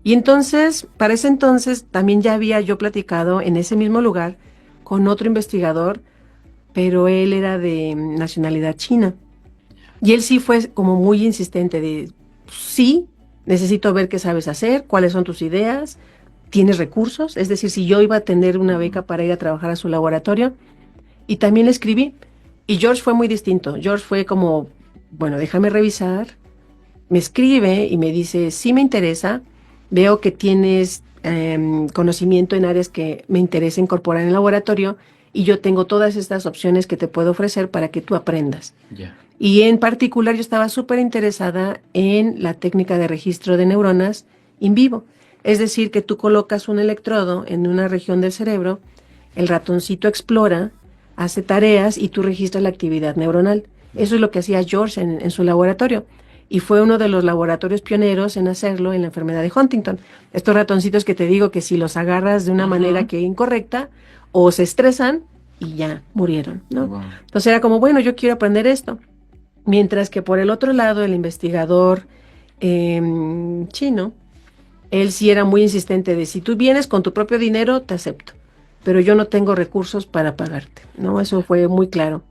Y entonces, para ese entonces, también ya había yo platicado en ese mismo lugar con otro investigador, pero él era de nacionalidad china. Y él sí fue como muy insistente de, sí, necesito ver qué sabes hacer, cuáles son tus ideas, tienes recursos, es decir, si yo iba a tener una beca para ir a trabajar a su laboratorio. Y también le escribí. Y George fue muy distinto. George fue como, bueno, déjame revisar. Me escribe y me dice, sí me interesa, veo que tienes conocimiento en áreas que me interesa incorporar en el laboratorio, y yo tengo todas estas opciones que te puedo ofrecer para que tú aprendas. Yeah. Y en particular yo estaba súper interesada en la técnica de registro de neuronas in vivo. Es decir, que tú colocas un electrodo en una región del cerebro, el ratoncito explora, hace tareas y tú registras la actividad neuronal. Eso es lo que hacía George en su laboratorio. Y fue uno de los laboratorios pioneros en hacerlo en la enfermedad de Huntington. Estos ratoncitos que te digo que si los agarras de una manera que incorrecta, o se estresan y ya murieron, ¿no? Wow. Entonces era como, bueno, yo quiero aprender esto. Mientras que por el otro lado, el investigador chino, él sí era muy insistente de, si tú vienes con tu propio dinero, te acepto, pero yo no tengo recursos para pagarte, ¿no? Eso fue muy claro.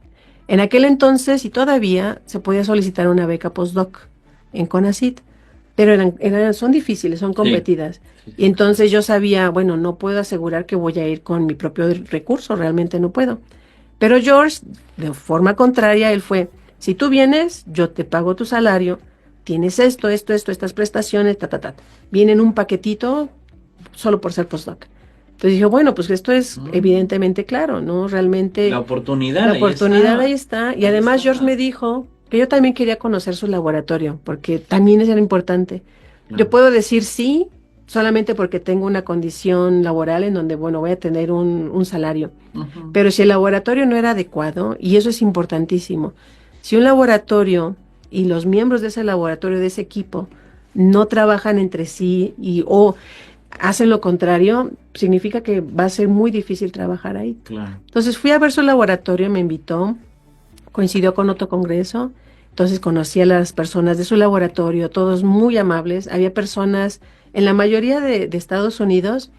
En aquel entonces, y todavía, se podía solicitar una beca postdoc en CONACYT, pero son difíciles, son competidas. Sí. Y entonces yo sabía, bueno, no puedo asegurar que voy a ir con mi propio recurso, realmente no puedo. Pero George, de forma contraria, él fue, si tú vienes, yo te pago tu salario, tienes esto, estas prestaciones, viene en un paquetito solo por ser postdoc. Entonces dije, bueno, pues esto es evidentemente claro, ¿no? Realmente la oportunidad ahí está. Y además George me dijo que yo también quería conocer su laboratorio, porque también eso era importante. Claro. Yo puedo decir sí, solamente porque tengo una condición laboral en donde, bueno, voy a tener un salario. Pero si el laboratorio no era adecuado, y eso es importantísimo, si un laboratorio y los miembros de ese laboratorio, de ese equipo, no trabajan entre sí o hacen lo contrario, significa que va a ser muy difícil trabajar ahí. Claro. Entonces fui a ver su laboratorio, me invitó, coincidió con otro congreso, entonces conocí a las personas de su laboratorio, todos muy amables, había personas en la mayoría de Estados Unidos,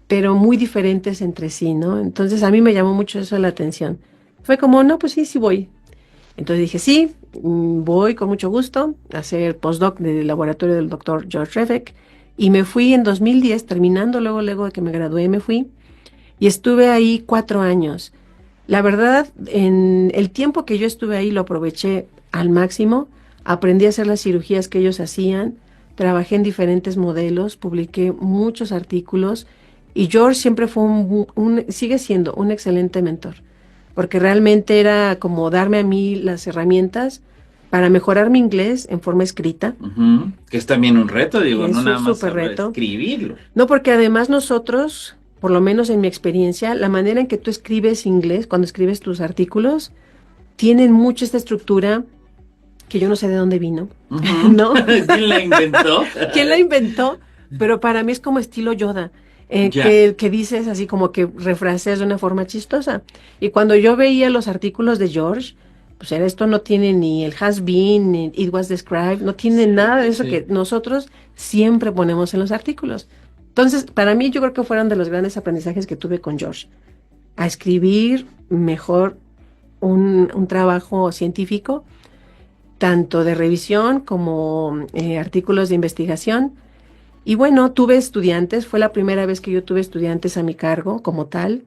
pero muy diferentes entre sí, ¿no? Entonces a mí me llamó mucho eso la atención. Fue como, no, pues sí voy. Entonces dije, sí, voy con mucho gusto a hacer postdoc del laboratorio del doctor George Rebeck, Y me fui en 2010, terminando luego de que me gradué, me fui y estuve ahí 4 años. La verdad, en el tiempo que yo estuve ahí lo aproveché al máximo, aprendí a hacer las cirugías que ellos hacían, trabajé en diferentes modelos, publiqué muchos artículos y George siempre fue sigue siendo un excelente mentor, porque realmente era como darme a mí las herramientas para mejorar mi inglés en forma escrita. Que es también un reto, digo, Es no un nada más súper reto. escribirlo. No, porque además nosotros, por lo menos en mi experiencia, la manera en que tú escribes inglés, cuando escribes tus artículos, tienen mucho esta estructura que yo no sé de dónde vino, ¿no? ¿Quién la inventó? ¿Quién la inventó? Pero para mí es como estilo Yoda, que dices así como que refraseas de una forma chistosa. Y cuando yo veía los artículos de George, pues esto no tiene ni el has been, ni it was described, no tiene nada de eso que nosotros siempre ponemos en los artículos. Entonces, para mí yo creo que fueron de los grandes aprendizajes que tuve con George, a escribir mejor un trabajo científico, tanto de revisión como artículos de investigación. Y bueno, tuve estudiantes, fue la primera vez que yo tuve estudiantes a mi cargo como tal,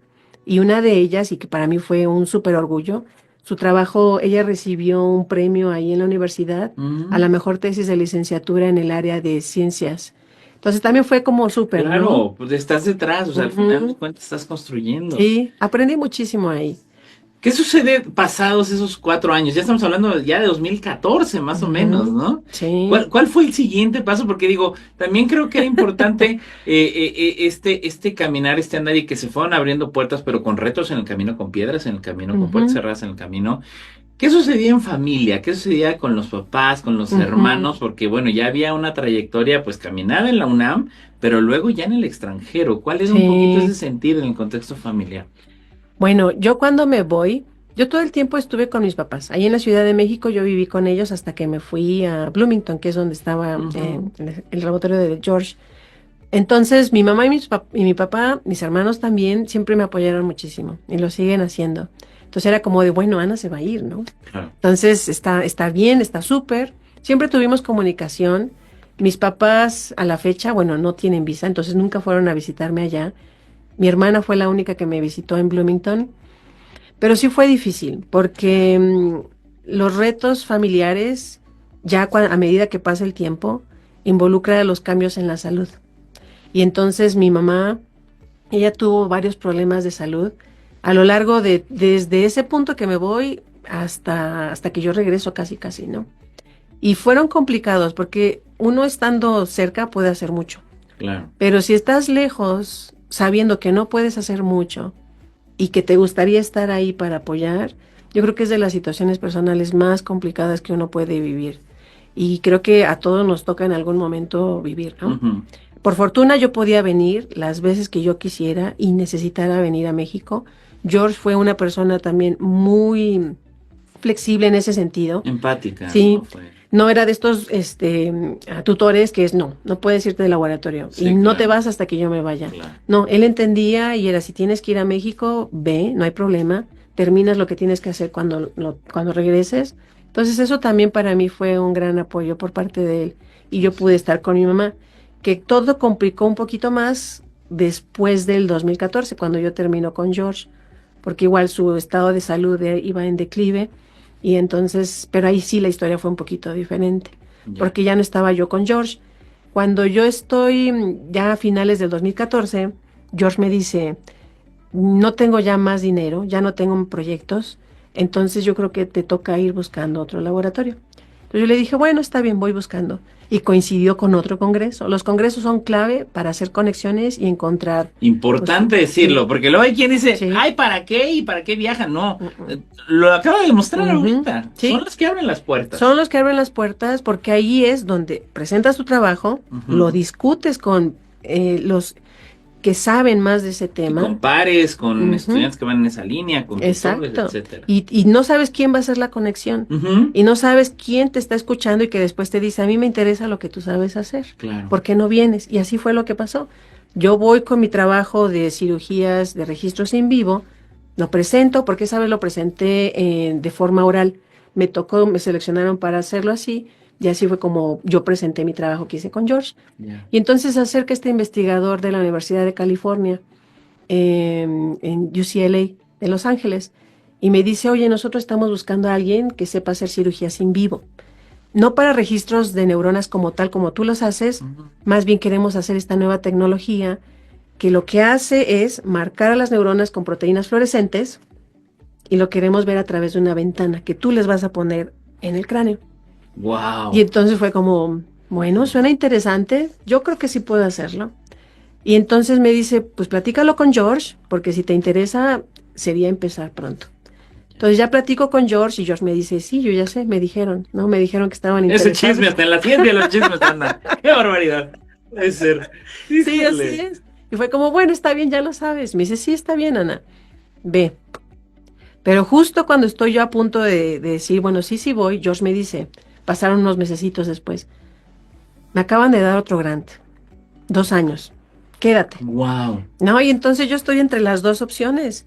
y una de ellas, y que para mí fue un súper orgullo, su trabajo, ella recibió un premio ahí en la universidad a la mejor tesis de licenciatura en el área de ciencias. Entonces también fue como súper, Claro, ¿no? pues estás detrás, o sea, al final de cuentas estás construyendo. Sí, aprendí muchísimo ahí. ¿Qué sucede pasados esos 4 años? Ya estamos hablando ya de 2014, más o menos, ¿no? Sí. ¿Cuál fue el siguiente paso? Porque digo, también creo que era importante este caminar, este andar y que se fueron abriendo puertas, pero con retos en el camino, con piedras en el camino, con puertas cerradas en el camino. ¿Qué sucedía en familia? ¿Qué sucedía con los papás, con los hermanos? Porque bueno, ya había una trayectoria pues caminada en la UNAM, pero luego ya en el extranjero. ¿Cuál es un poquito ese sentido en el contexto familiar? Bueno, yo cuando me voy, yo todo el tiempo estuve con mis papás. Ahí en la Ciudad de México yo viví con ellos hasta que me fui a Bloomington, que es donde estaba el laboratorio de George. Entonces mi mamá y mi papá, mis hermanos también, siempre me apoyaron muchísimo y lo siguen haciendo. Entonces era como de, bueno, Ana se va a ir, ¿no? Claro. Entonces está bien, está súper. Siempre tuvimos comunicación. Mis papás a la fecha, bueno, no tienen visa, entonces nunca fueron a visitarme allá. Mi hermana fue la única que me visitó en Bloomington, pero sí fue difícil porque los retos familiares, ya a medida que pasa el tiempo, involucra los cambios en la salud. Y entonces mi mamá, ella tuvo varios problemas de salud a lo largo desde ese punto que me voy hasta que yo regreso casi, ¿no? Y fueron complicados porque uno estando cerca puede hacer mucho. Claro. Pero si estás lejos, sabiendo que no puedes hacer mucho y que te gustaría estar ahí para apoyar, yo creo que es de las situaciones personales más complicadas que uno puede vivir. Y creo que a todos nos toca en algún momento vivir, ¿no? Por fortuna yo podía venir las veces que yo quisiera y necesitara venir a México. George fue una persona también muy flexible en ese sentido. Empática. Sí. No era de estos tutores que es no puedes irte del laboratorio y no te vas hasta que yo me vaya. Claro. No, él entendía y era, si tienes que ir a México, ve, no hay problema, terminas lo que tienes que hacer cuando regreses. Entonces eso también para mí fue un gran apoyo por parte de él y yo pude estar con mi mamá, que todo complicó un poquito más después del 2014, cuando yo termino con George, porque igual su estado de salud iba en declive. Y entonces, pero ahí sí la historia fue un poquito diferente, porque ya no estaba yo con George. Cuando yo estoy ya a finales del 2014, George me dice, no tengo ya más dinero, ya no tengo proyectos, entonces yo creo que te toca ir buscando otro laboratorio. Entonces yo le dije, bueno, está bien, voy buscando. Y coincidió con otro congreso. Los congresos son clave para hacer conexiones y encontrar... Importante decirlo, porque luego hay quien dice, ay, ¿para qué? ¿Y para qué viajan? No, lo acaba de demostrar ahorita. Son los que abren las puertas. Son los que abren las puertas porque ahí es donde presentas tu trabajo, lo discutes con los que saben más de ese tema. Y con pares, con estudiantes que van en esa línea, con tutores, etcétera. Y no sabes quién va a hacer la conexión. Y no sabes quién te está escuchando y que después te dice, a mí me interesa lo que tú sabes hacer. Claro. ¿Por qué no vienes? Y así fue lo que pasó. Yo voy con mi trabajo de cirugías, de registros en vivo, lo presento, porque esa vez lo presenté de forma oral. Me seleccionaron para hacerlo así. Y así fue como yo presenté mi trabajo que hice con George. Ya. Y entonces se acerca este investigador de la Universidad de California, en UCLA de Los Ángeles, y me dice, oye, nosotros estamos buscando a alguien que sepa hacer cirugías in vivo. No para registros de neuronas como tal, como tú los haces, Ujú. más bien queremos hacer esta nueva tecnología que lo que hace es marcar a las neuronas con proteínas fluorescentes y lo queremos ver a través de una ventana que tú les vas a poner en el cráneo. Wow. Y entonces fue como, bueno, suena interesante, yo creo que sí puedo hacerlo. Y entonces me dice, pues platícalo con George, porque si te interesa, sería empezar pronto. Entonces ya platico con George y George me dice, sí, yo ya sé, me dijeron, ¿no? Me dijeron que estaban Ese interesados. chisme, hasta en la ciencia los chismes andan. ¡Qué barbaridad! Puede ser. Sí, así Híjole. es. Y fue como, bueno, está bien, ya lo sabes. Me dice, sí, está bien, Ana. Ve. Pero justo cuando estoy yo a punto de decir, bueno, sí, sí voy, George me dice, pasaron unos mesecitos después, me acaban de dar otro grant, 2 años, quédate. Wow. No, y entonces yo estoy entre las dos opciones.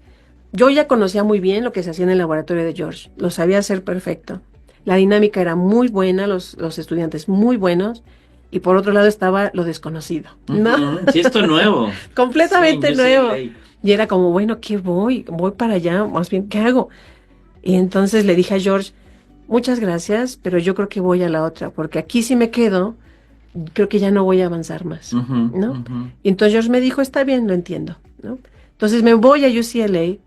Yo ya conocía muy bien lo que se hacía en el laboratorio de George, lo sabía hacer perfecto. La dinámica era muy buena, los estudiantes muy buenos, y por otro lado estaba lo desconocido, ¿no? Sí, esto es nuevo. Completamente Sí, nuevo. UCLA. Y era como, bueno, ¿qué voy? Voy para allá, más bien, ¿qué hago? Y entonces le dije a George, muchas gracias, pero yo creo que voy a la otra, porque aquí si me quedo, creo que ya no voy a avanzar más, Ujú, ¿no? ujú. Y entonces George me dijo, está bien, lo entiendo, ¿no? Entonces me voy a UCLA,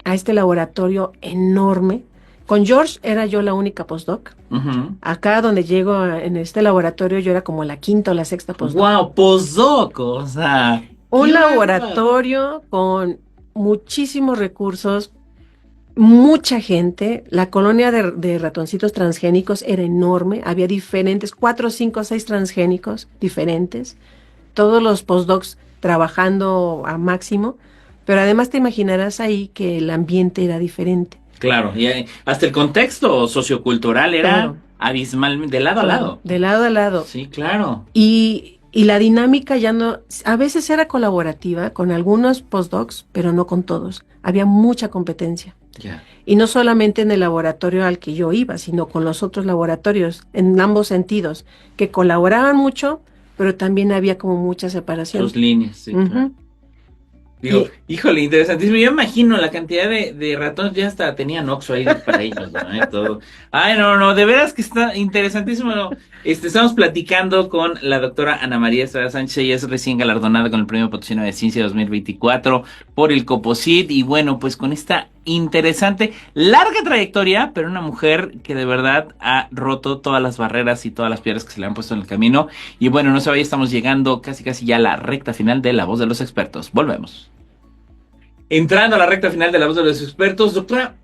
a este laboratorio enorme. Con George era yo la única postdoc. Ujú. Acá donde llego en este laboratorio yo era como la quinta o la sexta postdoc. Wow, postdoc, o sea, Un qué bárbaro. laboratorio con muchísimos recursos, mucha gente. La colonia de ratoncitos transgénicos era enorme. Había diferentes, 4, 5, 6 transgénicos diferentes. Todos los postdocs trabajando a máximo. Pero además te imaginarás ahí que el ambiente era diferente. Claro, y hasta el contexto sociocultural era Todo. abismal, de lado a lado. De lado a lado. Sí, claro. Y la dinámica ya no, a veces era colaborativa con algunos postdocs, pero no con todos. Había mucha competencia. Ya. Y no solamente en el laboratorio al que yo iba, sino con los otros laboratorios, en ambos sentidos, que colaboraban mucho, pero también había como mucha separación. Sus líneas, sí, Ujú. claro. Digo, híjole, interesantísimo. Yo imagino la cantidad de ratones, ya hasta tenían Oxxo ahí para ellos, ¿no? Todo. Ay, no, de veras que está interesantísimo. ¿No? Estamos platicando con la doctora Ana María Estrada Sánchez. Ella es recién galardonada con el Premio Potosino de Ciencia 2024 por el COPOSIT. Y bueno, pues con esta interesante, larga trayectoria, pero una mujer que de verdad ha roto todas las barreras y todas las piedras que se le han puesto en el camino. Y bueno, no se vaya, estamos llegando casi ya a la recta final de La Voz de los Expertos. Volvemos. Entrando a la recta final de La Voz de los Expertos, doctora,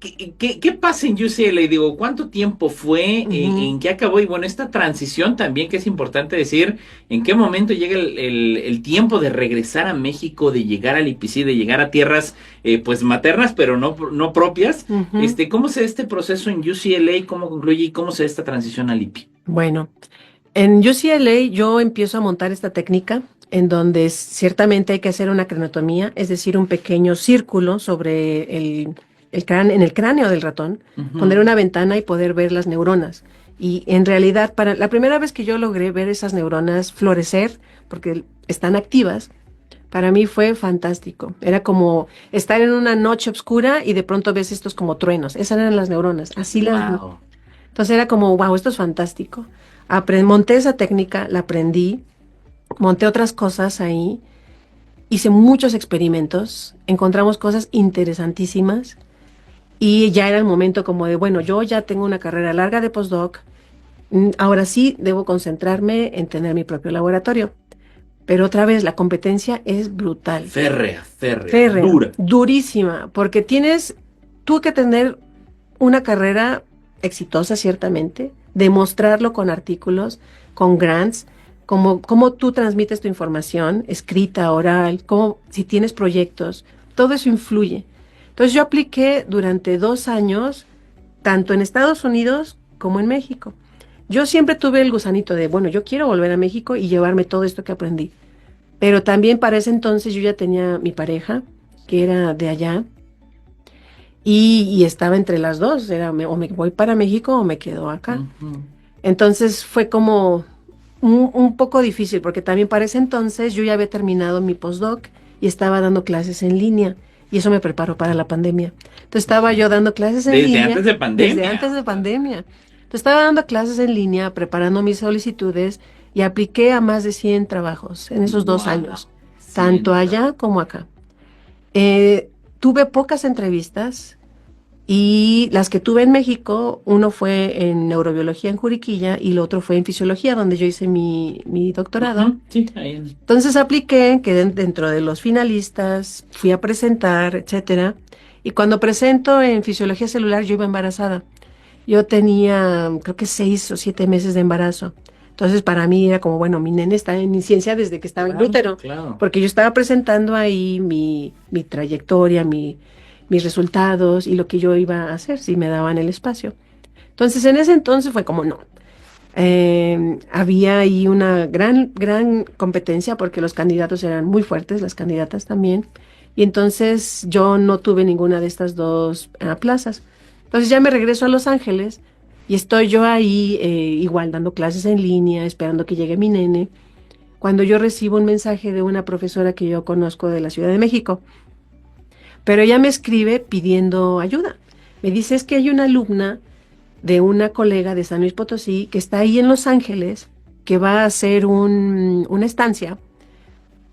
¿qué pasa en UCLA? Digo, ¿cuánto tiempo fue? ¿En qué acabó? Y bueno, esta transición también, que es importante decir, ¿en qué momento llega el tiempo de regresar a México, de llegar al IPC, de llegar a tierras pues maternas, pero no propias? ¿Cómo se da este proceso en UCLA? ¿Cómo concluye y cómo se da esta transición al IPI? Bueno, en UCLA yo empiezo a montar esta técnica en donde ciertamente hay que hacer una craniotomía, es decir, un pequeño círculo sobre en el cráneo del ratón, poner una ventana y poder ver las neuronas. Y en realidad, para la primera vez que yo logré ver esas neuronas florecer, porque están activas, para mí fue fantástico. Era como estar en una noche oscura y de pronto ves estos como truenos. Esas eran las neuronas, así las... Wow. Entonces era como, wow, esto es fantástico. Monté esa técnica, la aprendí, monté otras cosas ahí, hice muchos experimentos, encontramos cosas interesantísimas y ya era el momento como de, bueno, yo ya tengo una carrera larga de postdoc, ahora sí debo concentrarme en tener mi propio laboratorio. Pero otra vez, la competencia es brutal. Férrea, dura. Durísima, porque tienes tú que tener una carrera exitosa, ciertamente, demostrarlo con artículos, con grants, cómo tú transmites tu información, escrita, oral, si tienes proyectos, todo eso influye. Entonces yo apliqué durante 2 años, tanto en Estados Unidos como en México. Yo siempre tuve el gusanito de, bueno, yo quiero volver a México y llevarme todo esto que aprendí. Pero también para ese entonces yo ya tenía mi pareja, que era de allá, y estaba entre las dos, era o me voy para México o me quedo acá. Entonces fue como un poco difícil, porque también para ese entonces yo ya había terminado mi postdoc y estaba dando clases en línea, y eso me preparó para la pandemia. Entonces estaba yo dando clases en Desde línea. antes de pandemia. Desde antes de pandemia. Entonces estaba dando clases en línea, preparando mis solicitudes, y apliqué a más de 100 trabajos en esos 2 años, tanto allá como acá. Tuve pocas entrevistas, y las que tuve en México, uno fue en neurobiología en Juriquilla y el otro fue en fisiología, donde yo hice mi doctorado. Ujú, sí, ahí en... Entonces apliqué, quedé dentro de los finalistas, fui a presentar, etcétera. Y cuando presento en fisiología celular, yo iba embarazada. Yo tenía, creo que 6 o 7 meses de embarazo. Entonces para mí era como, bueno, mi nene está en mi ciencia desde que estaba en útero. Claro. Porque yo estaba presentando ahí mi trayectoria, mis resultados y lo que yo iba a hacer si me daban el espacio. Entonces en ese entonces fue como no. Había ahí una gran competencia porque los candidatos eran muy fuertes, las candidatas también. Y entonces yo no tuve ninguna de estas dos plazas. Entonces ya me regreso a Los Ángeles y estoy yo ahí igual dando clases en línea, esperando que llegue mi nene, cuando yo recibo un mensaje de una profesora que yo conozco de la Ciudad de México. Pero ella me escribe pidiendo ayuda. Me dice, es que hay una alumna de una colega de San Luis Potosí que está ahí en Los Ángeles, que va a hacer una estancia,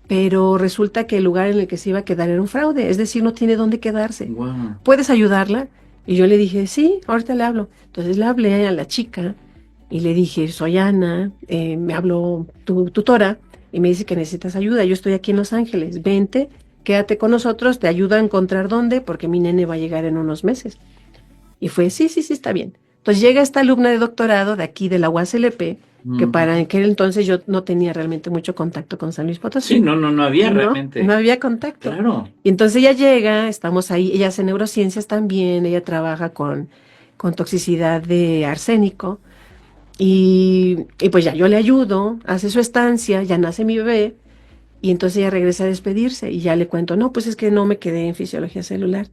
pero resulta que el lugar en el que se iba a quedar era un fraude, es decir, no tiene dónde quedarse. Wow. ¿Puedes ayudarla? Y yo le dije, sí, ahorita le hablo. Entonces le hablé a la chica y le dije, soy Ana, me habló tu tutora y me dice que necesitas ayuda, yo estoy aquí en Los Ángeles, vente, quédate con nosotros, te ayudo a encontrar dónde, porque mi nene va a llegar en unos meses. Y fue, sí, está bien. Entonces llega esta alumna de doctorado de aquí de la UASLP, que para aquel entonces yo no tenía realmente mucho contacto con San Luis Potosí. Sí, no había realmente. No había contacto. Claro. Y entonces ella llega, estamos ahí, ella hace neurociencias también, ella trabaja con toxicidad de arsénico, y pues ya yo le ayudo, hace su estancia, ya nace mi bebé, y entonces ella regresa a despedirse, y ya le cuento, no, pues es que no me quedé en fisiología celular.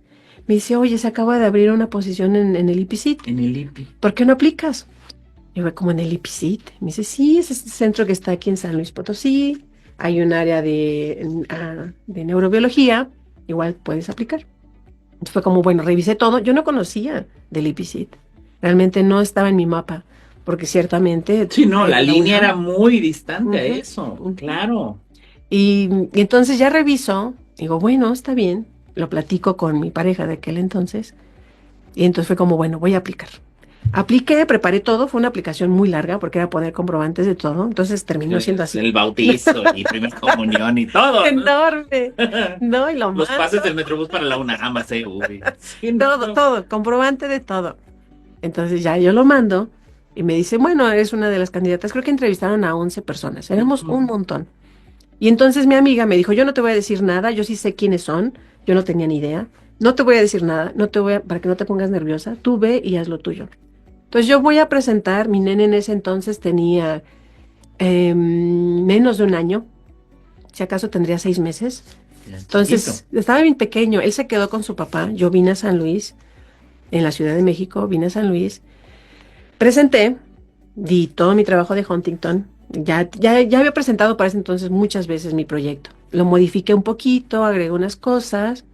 Me dice, oye, se acaba de abrir una posición en el IPICIT. En el IPI. ¿Por qué no aplicas? Yo voy como en el IPICIT. Me dice, sí, es este centro que está aquí en San Luis Potosí. Hay un área de neurobiología. Igual puedes aplicar. Entonces fue como, bueno, revisé todo. Yo no conocía del IPICIT. Realmente no estaba en mi mapa. Porque ciertamente... Sí, no, la línea era muy distante a eso. Claro. Y entonces ya reviso. Digo, bueno, está bien. Lo platico con mi pareja de aquel entonces. Y entonces fue como, bueno, voy a aplicar. Apliqué, preparé todo. Fue una aplicación muy larga porque era poner comprobantes de todo. Entonces terminó siendo así. El bautizo y primera comunión y todo. Enorme. No, y lo Los más. pases del Metrobús para la UNAM, sí, todo. Comprobante de todo. Entonces ya yo lo mando y me dice, bueno, eres una de las candidatas. Creo que entrevistaron a 11 personas. Éramos un montón. Y entonces mi amiga me dijo, yo no te voy a decir nada. Yo sí sé quiénes son. Yo no tenía ni idea. No te voy a decir nada, para que no te pongas nerviosa. Tú ve y haz lo tuyo. Entonces yo voy a presentar, mi nene en ese entonces tenía menos de un año. Si acaso tendría 6 meses. Entonces estaba bien pequeño. Él se quedó con su papá. Yo vine a San Luis, en la Ciudad de México, vine a San Luis. Presenté, di todo mi trabajo de Huntington. Ya había presentado para ese entonces muchas veces mi proyecto. Lo modifiqué un poquito, agregué unas cosas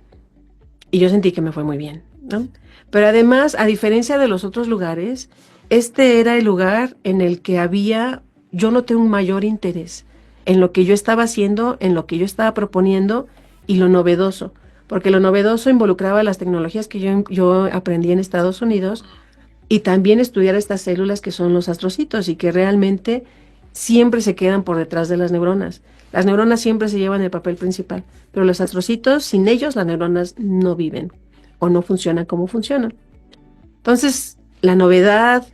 y yo sentí que me fue muy bien, ¿no? Pero además, a diferencia de los otros lugares, este era el lugar en el que yo noté un mayor interés en lo que yo estaba haciendo, en lo que yo estaba proponiendo y lo novedoso, porque lo novedoso involucraba las tecnologías que yo aprendí en Estados Unidos y también estudiar estas células que son los astrocitos y que realmente siempre se quedan por detrás de las neuronas. Las neuronas siempre se llevan el papel principal, pero los astrocitos, sin ellos las neuronas no viven o no funcionan como funcionan. Entonces, la novedad,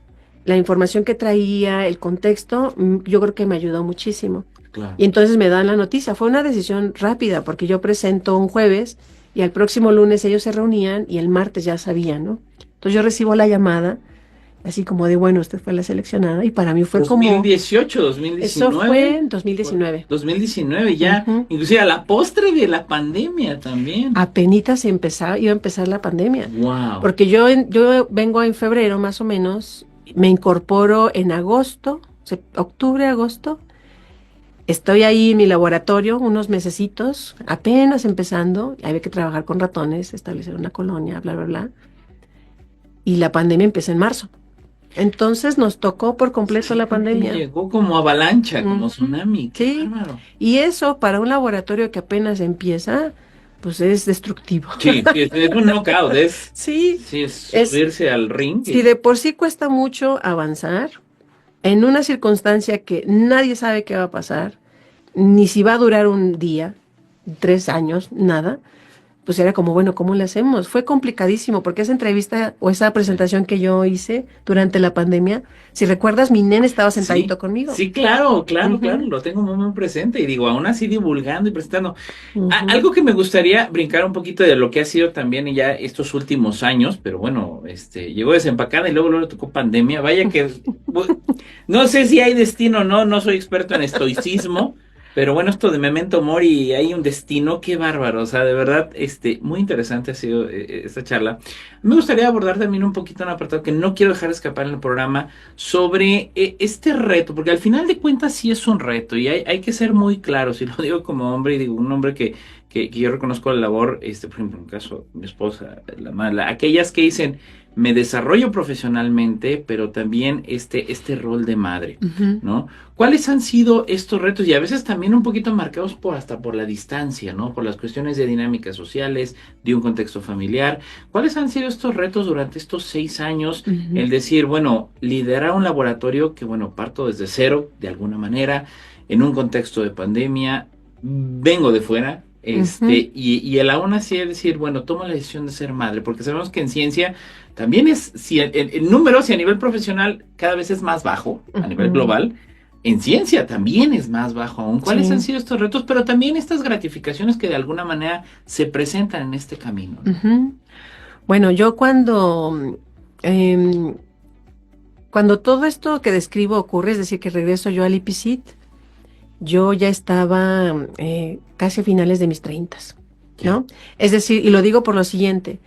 la información que traía, el contexto, yo creo que me ayudó muchísimo. Claro. Y entonces me dan la noticia. Fue una decisión rápida porque yo presento un jueves y al próximo lunes ellos se reunían y el martes ya sabían, ¿no? Entonces yo recibo la llamada así como de, bueno, usted fue la seleccionada, y para mí fue 2018, 2019. Eso fue en 2019. 2019, ya, inclusive a la postre de la pandemia también. Apenitas iba a empezar la pandemia. Wow. Porque yo vengo en febrero, más o menos, Me incorporo en agosto, octubre, agosto. Estoy ahí en mi laboratorio unos mesecitos, apenas empezando. Había que trabajar con ratones, establecer una colonia, bla, bla, bla. Y la pandemia empieza en marzo. Entonces nos tocó por completo la pandemia. Llegó como avalancha, como tsunami. Qué Sí, bárbaro. y eso para un laboratorio que apenas empieza, pues es destructivo. Sí, sí, es un knockout, Sí, sí, es es, subirse al ring. si de por sí cuesta mucho avanzar, en una circunstancia que nadie sabe qué va a pasar, ni si va a durar un día, 3 años, nada, pues era como, bueno, ¿cómo le hacemos? Fue complicadísimo porque esa entrevista o esa presentación que yo hice durante la pandemia, si recuerdas, mi nene estaba sentadito Sí, conmigo. sí, claro, claro, claro, Ujú, lo tengo muy, muy presente y digo, aún así divulgando y presentando. ujú. Algo que me gustaría brincar un poquito de lo que ha sido también ya estos últimos años, pero bueno, llegó desempacada y luego le tocó pandemia. Vaya que no sé si hay destino o no, no soy experto en estoicismo, pero bueno, esto de Memento Mori, hay un destino, qué bárbaro, o sea, de verdad, muy interesante ha sido esta charla. Me gustaría abordar también un poquito un apartado que no quiero dejar escapar en el programa sobre este reto, porque al final de cuentas sí es un reto y hay que ser muy claros, y lo digo como hombre, y digo, un hombre que yo reconozco la labor, por ejemplo, en el caso de mi esposa, la mala, aquellas que dicen, me desarrollo profesionalmente, pero también este rol de madre, Ujú. ¿no? ¿Cuáles han sido estos retos? Y a veces también un poquito marcados hasta por la distancia, ¿no? Por las cuestiones de dinámicas sociales, de un contexto familiar. ¿Cuáles han sido estos retos durante estos 6 años? Ujú. El decir, bueno, liderar un laboratorio que, bueno, parto desde cero, de alguna manera, en un contexto de pandemia, vengo de fuera, Ujú. y el aún así es decir, bueno, tomo la decisión de ser madre, porque sabemos que en ciencia también si en números y a nivel profesional cada vez es más bajo, a nivel Ujú. global, en ciencia también es más bajo aún. ¿Cuáles han Sí. sido estos retos, pero también estas gratificaciones que de alguna manera se presentan en este camino, ¿no? Ujú. Bueno, yo em, cuando todo esto que describo ocurre, es decir, que regreso yo al IPICIT, yo ya estaba casi a finales de mis 30, Ya. ¿no? Es decir, y lo digo por lo siguiente,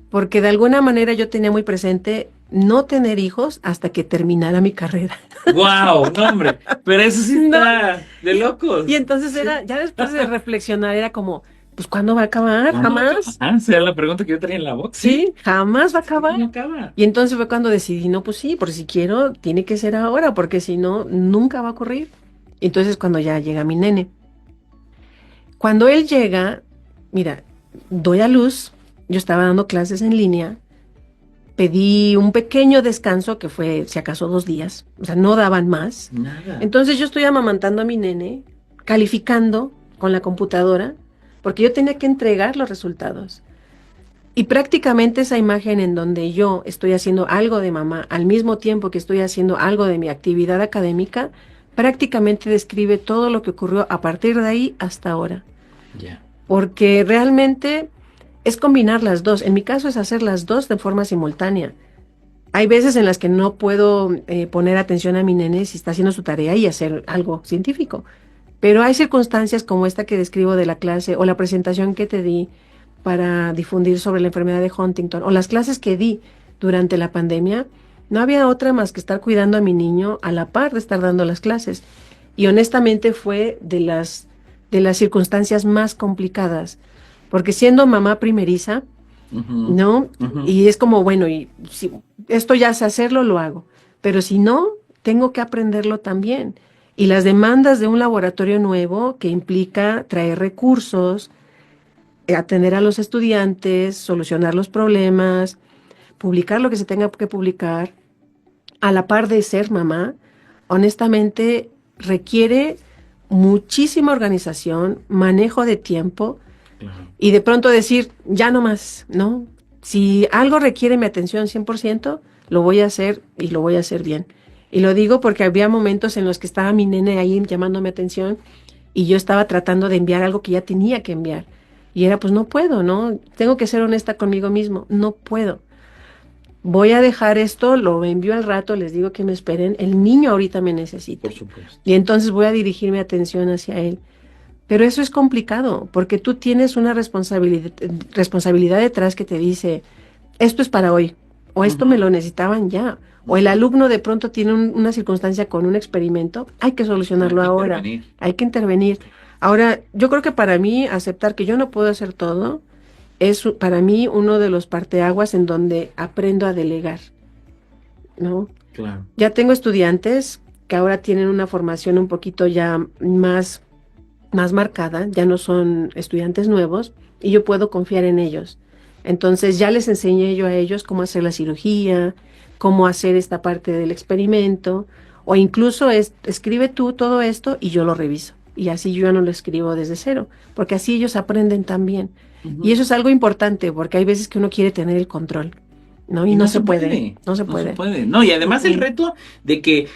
porque de alguna manera yo tenía muy presente no tener hijos hasta que terminara mi carrera. ¡Wow! No, hombre, pero eso sí No, está de y locos. entonces Sí. era, ya después de reflexionar, era como, pues ¿cuándo va a acabar? ¿Cuándo va a acabar? Jamás. Ah, esa era la pregunta que yo traía en la boca. Sí, Sí, jamás va a sí, acabar. no acaba. Y entonces fue cuando decidí, no, pues sí, porque si quiero, tiene que ser ahora, porque si no, nunca va a ocurrir. Entonces cuando ya llega mi nene. Cuando él llega, mira, doy a luz, yo estaba dando clases en línea, pedí un pequeño descanso que fue, si acaso, 2 días, o sea, no daban más. Nada. Entonces yo estoy amamantando a mi nene, calificando con la computadora, porque yo tenía que entregar los resultados. Y prácticamente esa imagen en donde yo estoy haciendo algo de mamá al mismo tiempo que estoy haciendo algo de mi actividad académica, prácticamente describe todo lo que ocurrió a partir de ahí hasta ahora. Ya. Porque realmente es combinar las dos. En mi caso es hacer las dos de forma simultánea. Hay veces en las que no puedo poner atención a mi nene si está haciendo su tarea y hacer algo científico. Pero hay circunstancias como esta que describo de la clase o la presentación que te di para difundir sobre la enfermedad de Huntington o las clases que di durante la pandemia. No había otra más que estar cuidando a mi niño a la par de estar dando las clases. Y honestamente fue de las circunstancias más complicadas, porque siendo mamá primeriza, Ujú, ¿no? ujú. Y es como, bueno, y si esto ya sé hacerlo, lo hago. Pero si no, tengo que aprenderlo también. Y las demandas de un laboratorio nuevo que implica traer recursos, atender a los estudiantes, solucionar los problemas, publicar lo que se tenga que publicar, a la par de ser mamá, honestamente requiere muchísima organización, manejo de tiempo Claro. y de pronto decir, ya no más, ¿no? Si algo requiere mi atención 100%, lo voy a hacer y lo voy a hacer bien. Y lo digo porque había momentos en los que estaba mi nene ahí llamándome atención y yo estaba tratando de enviar algo que ya tenía que enviar. Y era, pues no puedo, ¿no? Tengo que ser honesta conmigo mismo, no puedo. Voy a dejar esto, lo envío al rato, les digo que me esperen, el niño ahorita me necesita. Por supuesto. Y entonces voy a dirigir mi atención hacia él. Pero eso es complicado, porque tú tienes una responsabilidad detrás que te dice, esto es para hoy, o esto me lo necesitaban ya, o el alumno de pronto tiene una circunstancia con un experimento, hay que solucionarlo ahora, hay que intervenir. Ahora, yo creo que para mí aceptar que yo no puedo hacer todo es para mí uno de los parteaguas en donde aprendo a delegar, ¿no? Claro. Ya tengo estudiantes que ahora tienen una formación un poquito ya más marcada, ya no son estudiantes nuevos y yo puedo confiar en ellos. Entonces ya les enseñé yo a ellos cómo hacer la cirugía, cómo hacer esta parte del experimento, o incluso escribe tú todo esto y yo lo reviso. Y así yo ya no lo escribo desde cero, porque así ellos aprenden también. Y eso es algo importante, porque hay veces que uno quiere tener el control, ¿no? Y no se puede. No se puede. No, y además el reto de que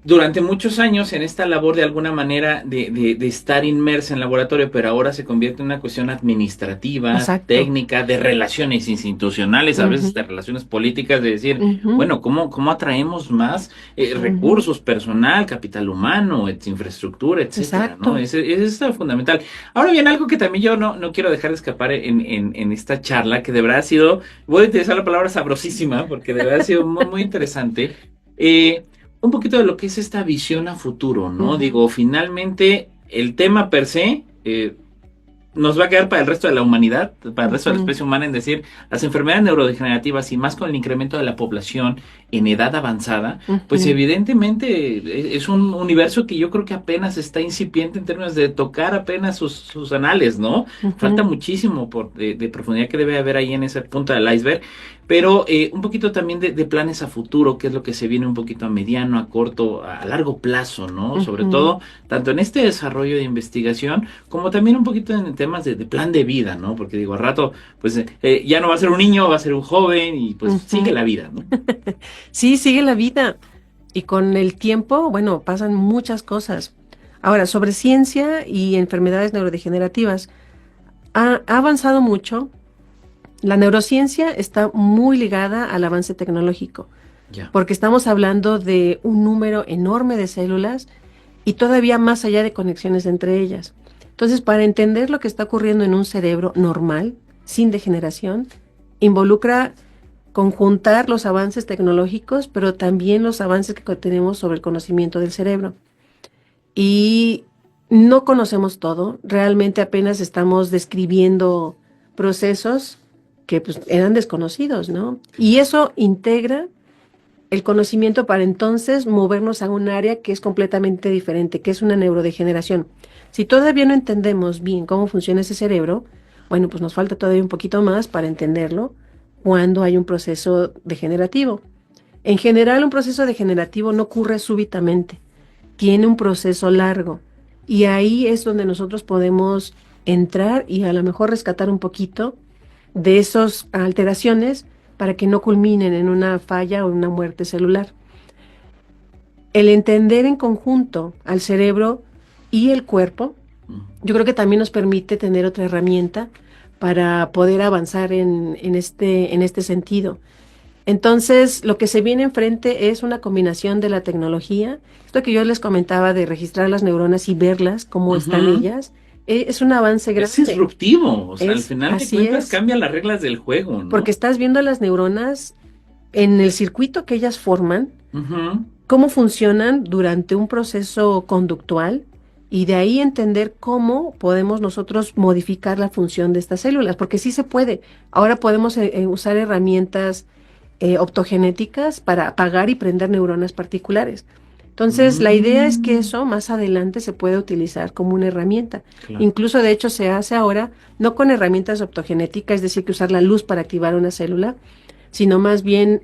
durante muchos años en esta labor de alguna manera de estar inmersa en laboratorio, pero ahora se convierte en una cuestión administrativa, Exacto. técnica, de relaciones institucionales, a veces de relaciones políticas, de decir, bueno, ¿cómo atraemos más recursos, personal, capital humano, infraestructura, etcétera? ¿No? Es fundamental. Ahora bien, algo que también yo no quiero dejar de escapar en esta charla, que de verdad ha sido, voy a utilizar la palabra sabrosísima, porque de verdad ha sido muy, muy interesante. Un poquito de lo que es esta visión a futuro, ¿no? Digo, finalmente el tema per se nos va a quedar para el resto de la humanidad, para el resto de la especie humana, en decir, las enfermedades neurodegenerativas y más con el incremento de la población en edad avanzada, pues evidentemente es un universo que yo creo que apenas está incipiente en términos de tocar apenas sus anales, ¿no? Falta muchísimo de profundidad que debe haber ahí en esa punta del iceberg, pero un poquito también de planes a futuro, que es lo que se viene un poquito a mediano, a corto, a largo plazo, ¿no? Sobre todo, tanto en este desarrollo de investigación, como también un poquito en temas de plan de vida, ¿no? Porque digo, al rato, pues ya no va a ser un niño, va a ser un joven y pues sigue la vida, ¿no? Sí, sigue la vida. Y con el tiempo, bueno, pasan muchas cosas. Ahora, sobre ciencia y enfermedades neurodegenerativas, ha avanzado mucho. La neurociencia está muy ligada al avance tecnológico, porque estamos hablando de un número enorme de células y todavía más allá de conexiones entre ellas. Entonces, para entender lo que está ocurriendo en un cerebro normal, sin degeneración, involucra conjuntar los avances tecnológicos, pero también los avances que tenemos sobre el conocimiento del cerebro. Y no conocemos todo, realmente apenas estamos describiendo procesos que pues, eran desconocidos, ¿no? Y eso integra el conocimiento para entonces movernos a un área que es completamente diferente, que es una neurodegeneración. Si todavía no entendemos bien cómo funciona ese cerebro, bueno, pues nos falta todavía un poquito más para entenderlo cuando hay un proceso degenerativo. En general, un proceso degenerativo no ocurre súbitamente, tiene un proceso largo y ahí es donde nosotros podemos entrar y a lo mejor rescatar un poquito de esas alteraciones para que no culminen en una falla o una muerte celular. El entender en conjunto al cerebro y el cuerpo, yo creo que también nos permite tener otra herramienta para poder avanzar en este sentido. Entonces, lo que se viene enfrente es una combinación de la tecnología, esto que yo les comentaba de registrar las neuronas y verlas, cómo están ellas, es un avance grande. Es disruptivo, o sea, al final de cuentas cambia las reglas del juego, ¿no? Porque estás viendo las neuronas en el circuito que ellas forman, cómo funcionan durante un proceso conductual, y de ahí entender cómo podemos nosotros modificar la función de estas células, porque sí se puede. Ahora podemos usar herramientas optogenéticas para apagar y prender neuronas particulares. Entonces, la idea es que eso más adelante se puede utilizar como una herramienta. Claro. Incluso, de hecho, se hace ahora no con herramientas optogenéticas, es decir, que usar la luz para activar una célula, sino más bien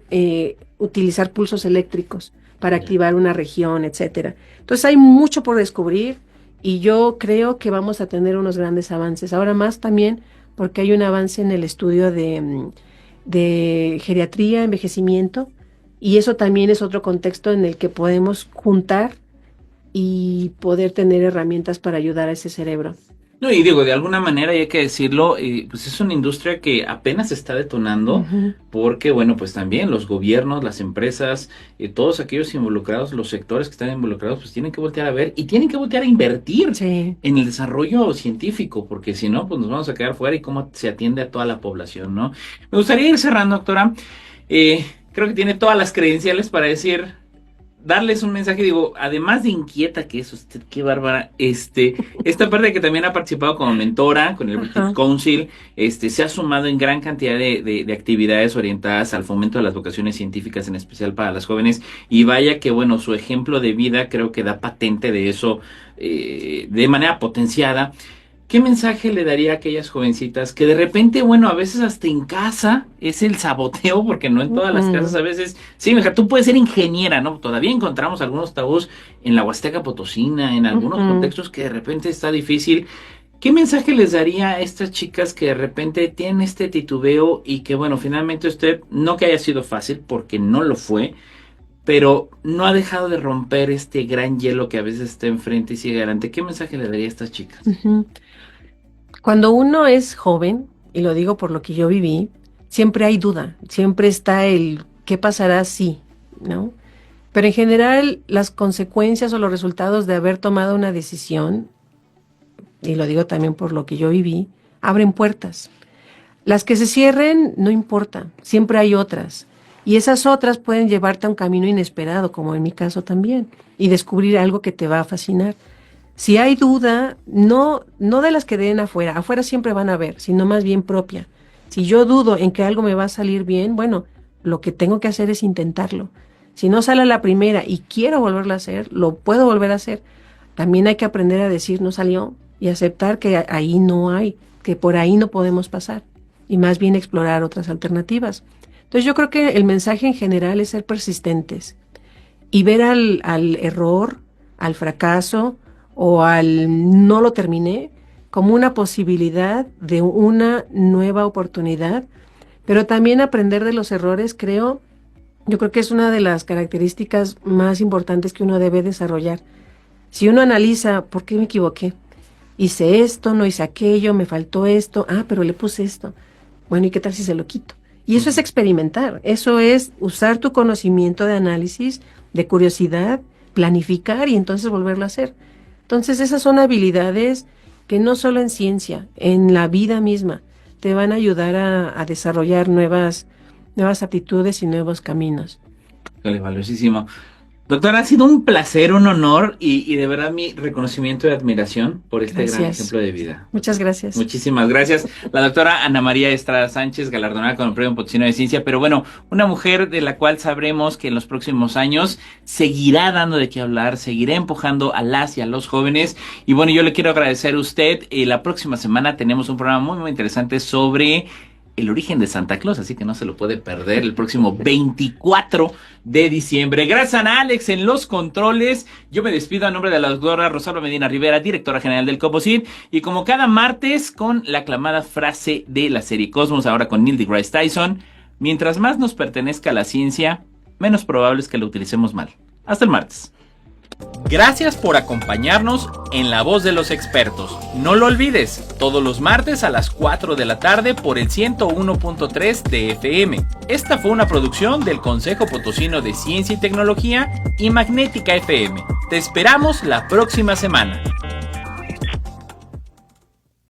utilizar pulsos eléctricos para activar una región, etcétera. Entonces, hay mucho por descubrir y yo creo que vamos a tener unos grandes avances. Ahora más también porque hay un avance en el estudio de geriatría, envejecimiento, y eso también es otro contexto en el que podemos juntar y poder tener herramientas para ayudar a ese cerebro. No, y digo, de alguna manera, y hay que decirlo, pues es una industria que apenas está detonando, porque, bueno, pues también los gobiernos, las empresas, todos aquellos involucrados, los sectores que están involucrados, pues tienen que voltear a ver y tienen que voltear a invertir en el desarrollo científico, porque si no, pues nos vamos a quedar fuera y cómo se atiende a toda la población, ¿no? Me gustaría ir cerrando, doctora. Creo que tiene todas las credenciales para darles un mensaje, digo, además de inquieta que es usted, qué bárbara, esta parte de que también ha participado como mentora con el British Council, se ha sumado en gran cantidad de actividades orientadas al fomento de las vocaciones científicas, en especial para las jóvenes, y vaya que bueno, su ejemplo de vida creo que da patente de eso, de manera potenciada. ¿Qué mensaje le daría a aquellas jovencitas que de repente, bueno, a veces hasta en casa es el saboteo, porque no en todas las casas a veces, sí, mija, tú puedes ser ingeniera, ¿no? Todavía encontramos algunos tabús en la Huasteca Potosina, en algunos contextos que de repente está difícil. ¿Qué mensaje les daría a estas chicas que de repente tienen este titubeo y que, bueno, finalmente usted, no que haya sido fácil, porque no lo fue, pero no ha dejado de romper este gran hielo que a veces está enfrente y sigue adelante? ¿Qué mensaje le daría a estas chicas? Cuando uno es joven, y lo digo por lo que yo viví, siempre hay duda, siempre está el ¿qué pasará si? ¿No? Pero en general las consecuencias o los resultados de haber tomado una decisión, y lo digo también por lo que yo viví, abren puertas. Las que se cierren no importa, siempre hay otras. Y esas otras pueden llevarte a un camino inesperado, como en mi caso también, y descubrir algo que te va a fascinar. Si hay duda, no de las que den afuera siempre van a haber, sino más bien propia. Si yo dudo en que algo me va a salir bien, bueno, lo que tengo que hacer es intentarlo. Si no sale a la primera y quiero volverlo a hacer, lo puedo volver a hacer. También hay que aprender a decir no salió y aceptar que ahí no hay, que por ahí no podemos pasar y más bien explorar otras alternativas. Entonces yo creo que el mensaje en general es ser persistentes y ver al error, al fracaso o al no lo terminé como una posibilidad de una nueva oportunidad, pero también aprender de los errores, yo creo que es una de las características más importantes que uno debe desarrollar. Si uno analiza, ¿por qué me equivoqué? Hice esto, no hice aquello, me faltó esto, pero le puse esto. Bueno, ¿y qué tal si se lo quito? Y eso es experimentar, eso es usar tu conocimiento de análisis, de curiosidad, planificar y entonces volverlo a hacer. Entonces esas son habilidades que no solo en ciencia, en la vida misma, te van a ayudar a desarrollar nuevas aptitudes y nuevos caminos. Valiosísimo. Doctora, ha sido un placer, un honor y de verdad mi reconocimiento y admiración por este gran ejemplo de vida. Muchas gracias. Muchísimas gracias. La doctora Ana María Estrada Sánchez, galardonada con el Premio Potosino de Ciencia, pero bueno, una mujer de la cual sabremos que en los próximos años seguirá dando de qué hablar, seguirá empujando a las y a los jóvenes. Y bueno, yo le quiero agradecer a usted. La próxima semana tenemos un programa muy, muy interesante sobre el origen de Santa Claus, así que no se lo puede perder el próximo 24 de diciembre. Gracias a Alex en los controles. Yo me despido a nombre de la doctora Rosalba Medina Rivera, directora general del COPOCIT, y como cada martes con la aclamada frase de la serie Cosmos, ahora con Neil deGrasse Tyson: mientras más nos pertenezca la ciencia, menos probable es que la utilicemos mal. Hasta el martes. Gracias por acompañarnos en La Voz de los Expertos. No lo olvides, todos los martes a las 4 de la tarde por el 101.3 de FM. Esta fue una producción del Consejo Potosino de Ciencia y Tecnología y Magnética FM. Te esperamos la próxima semana.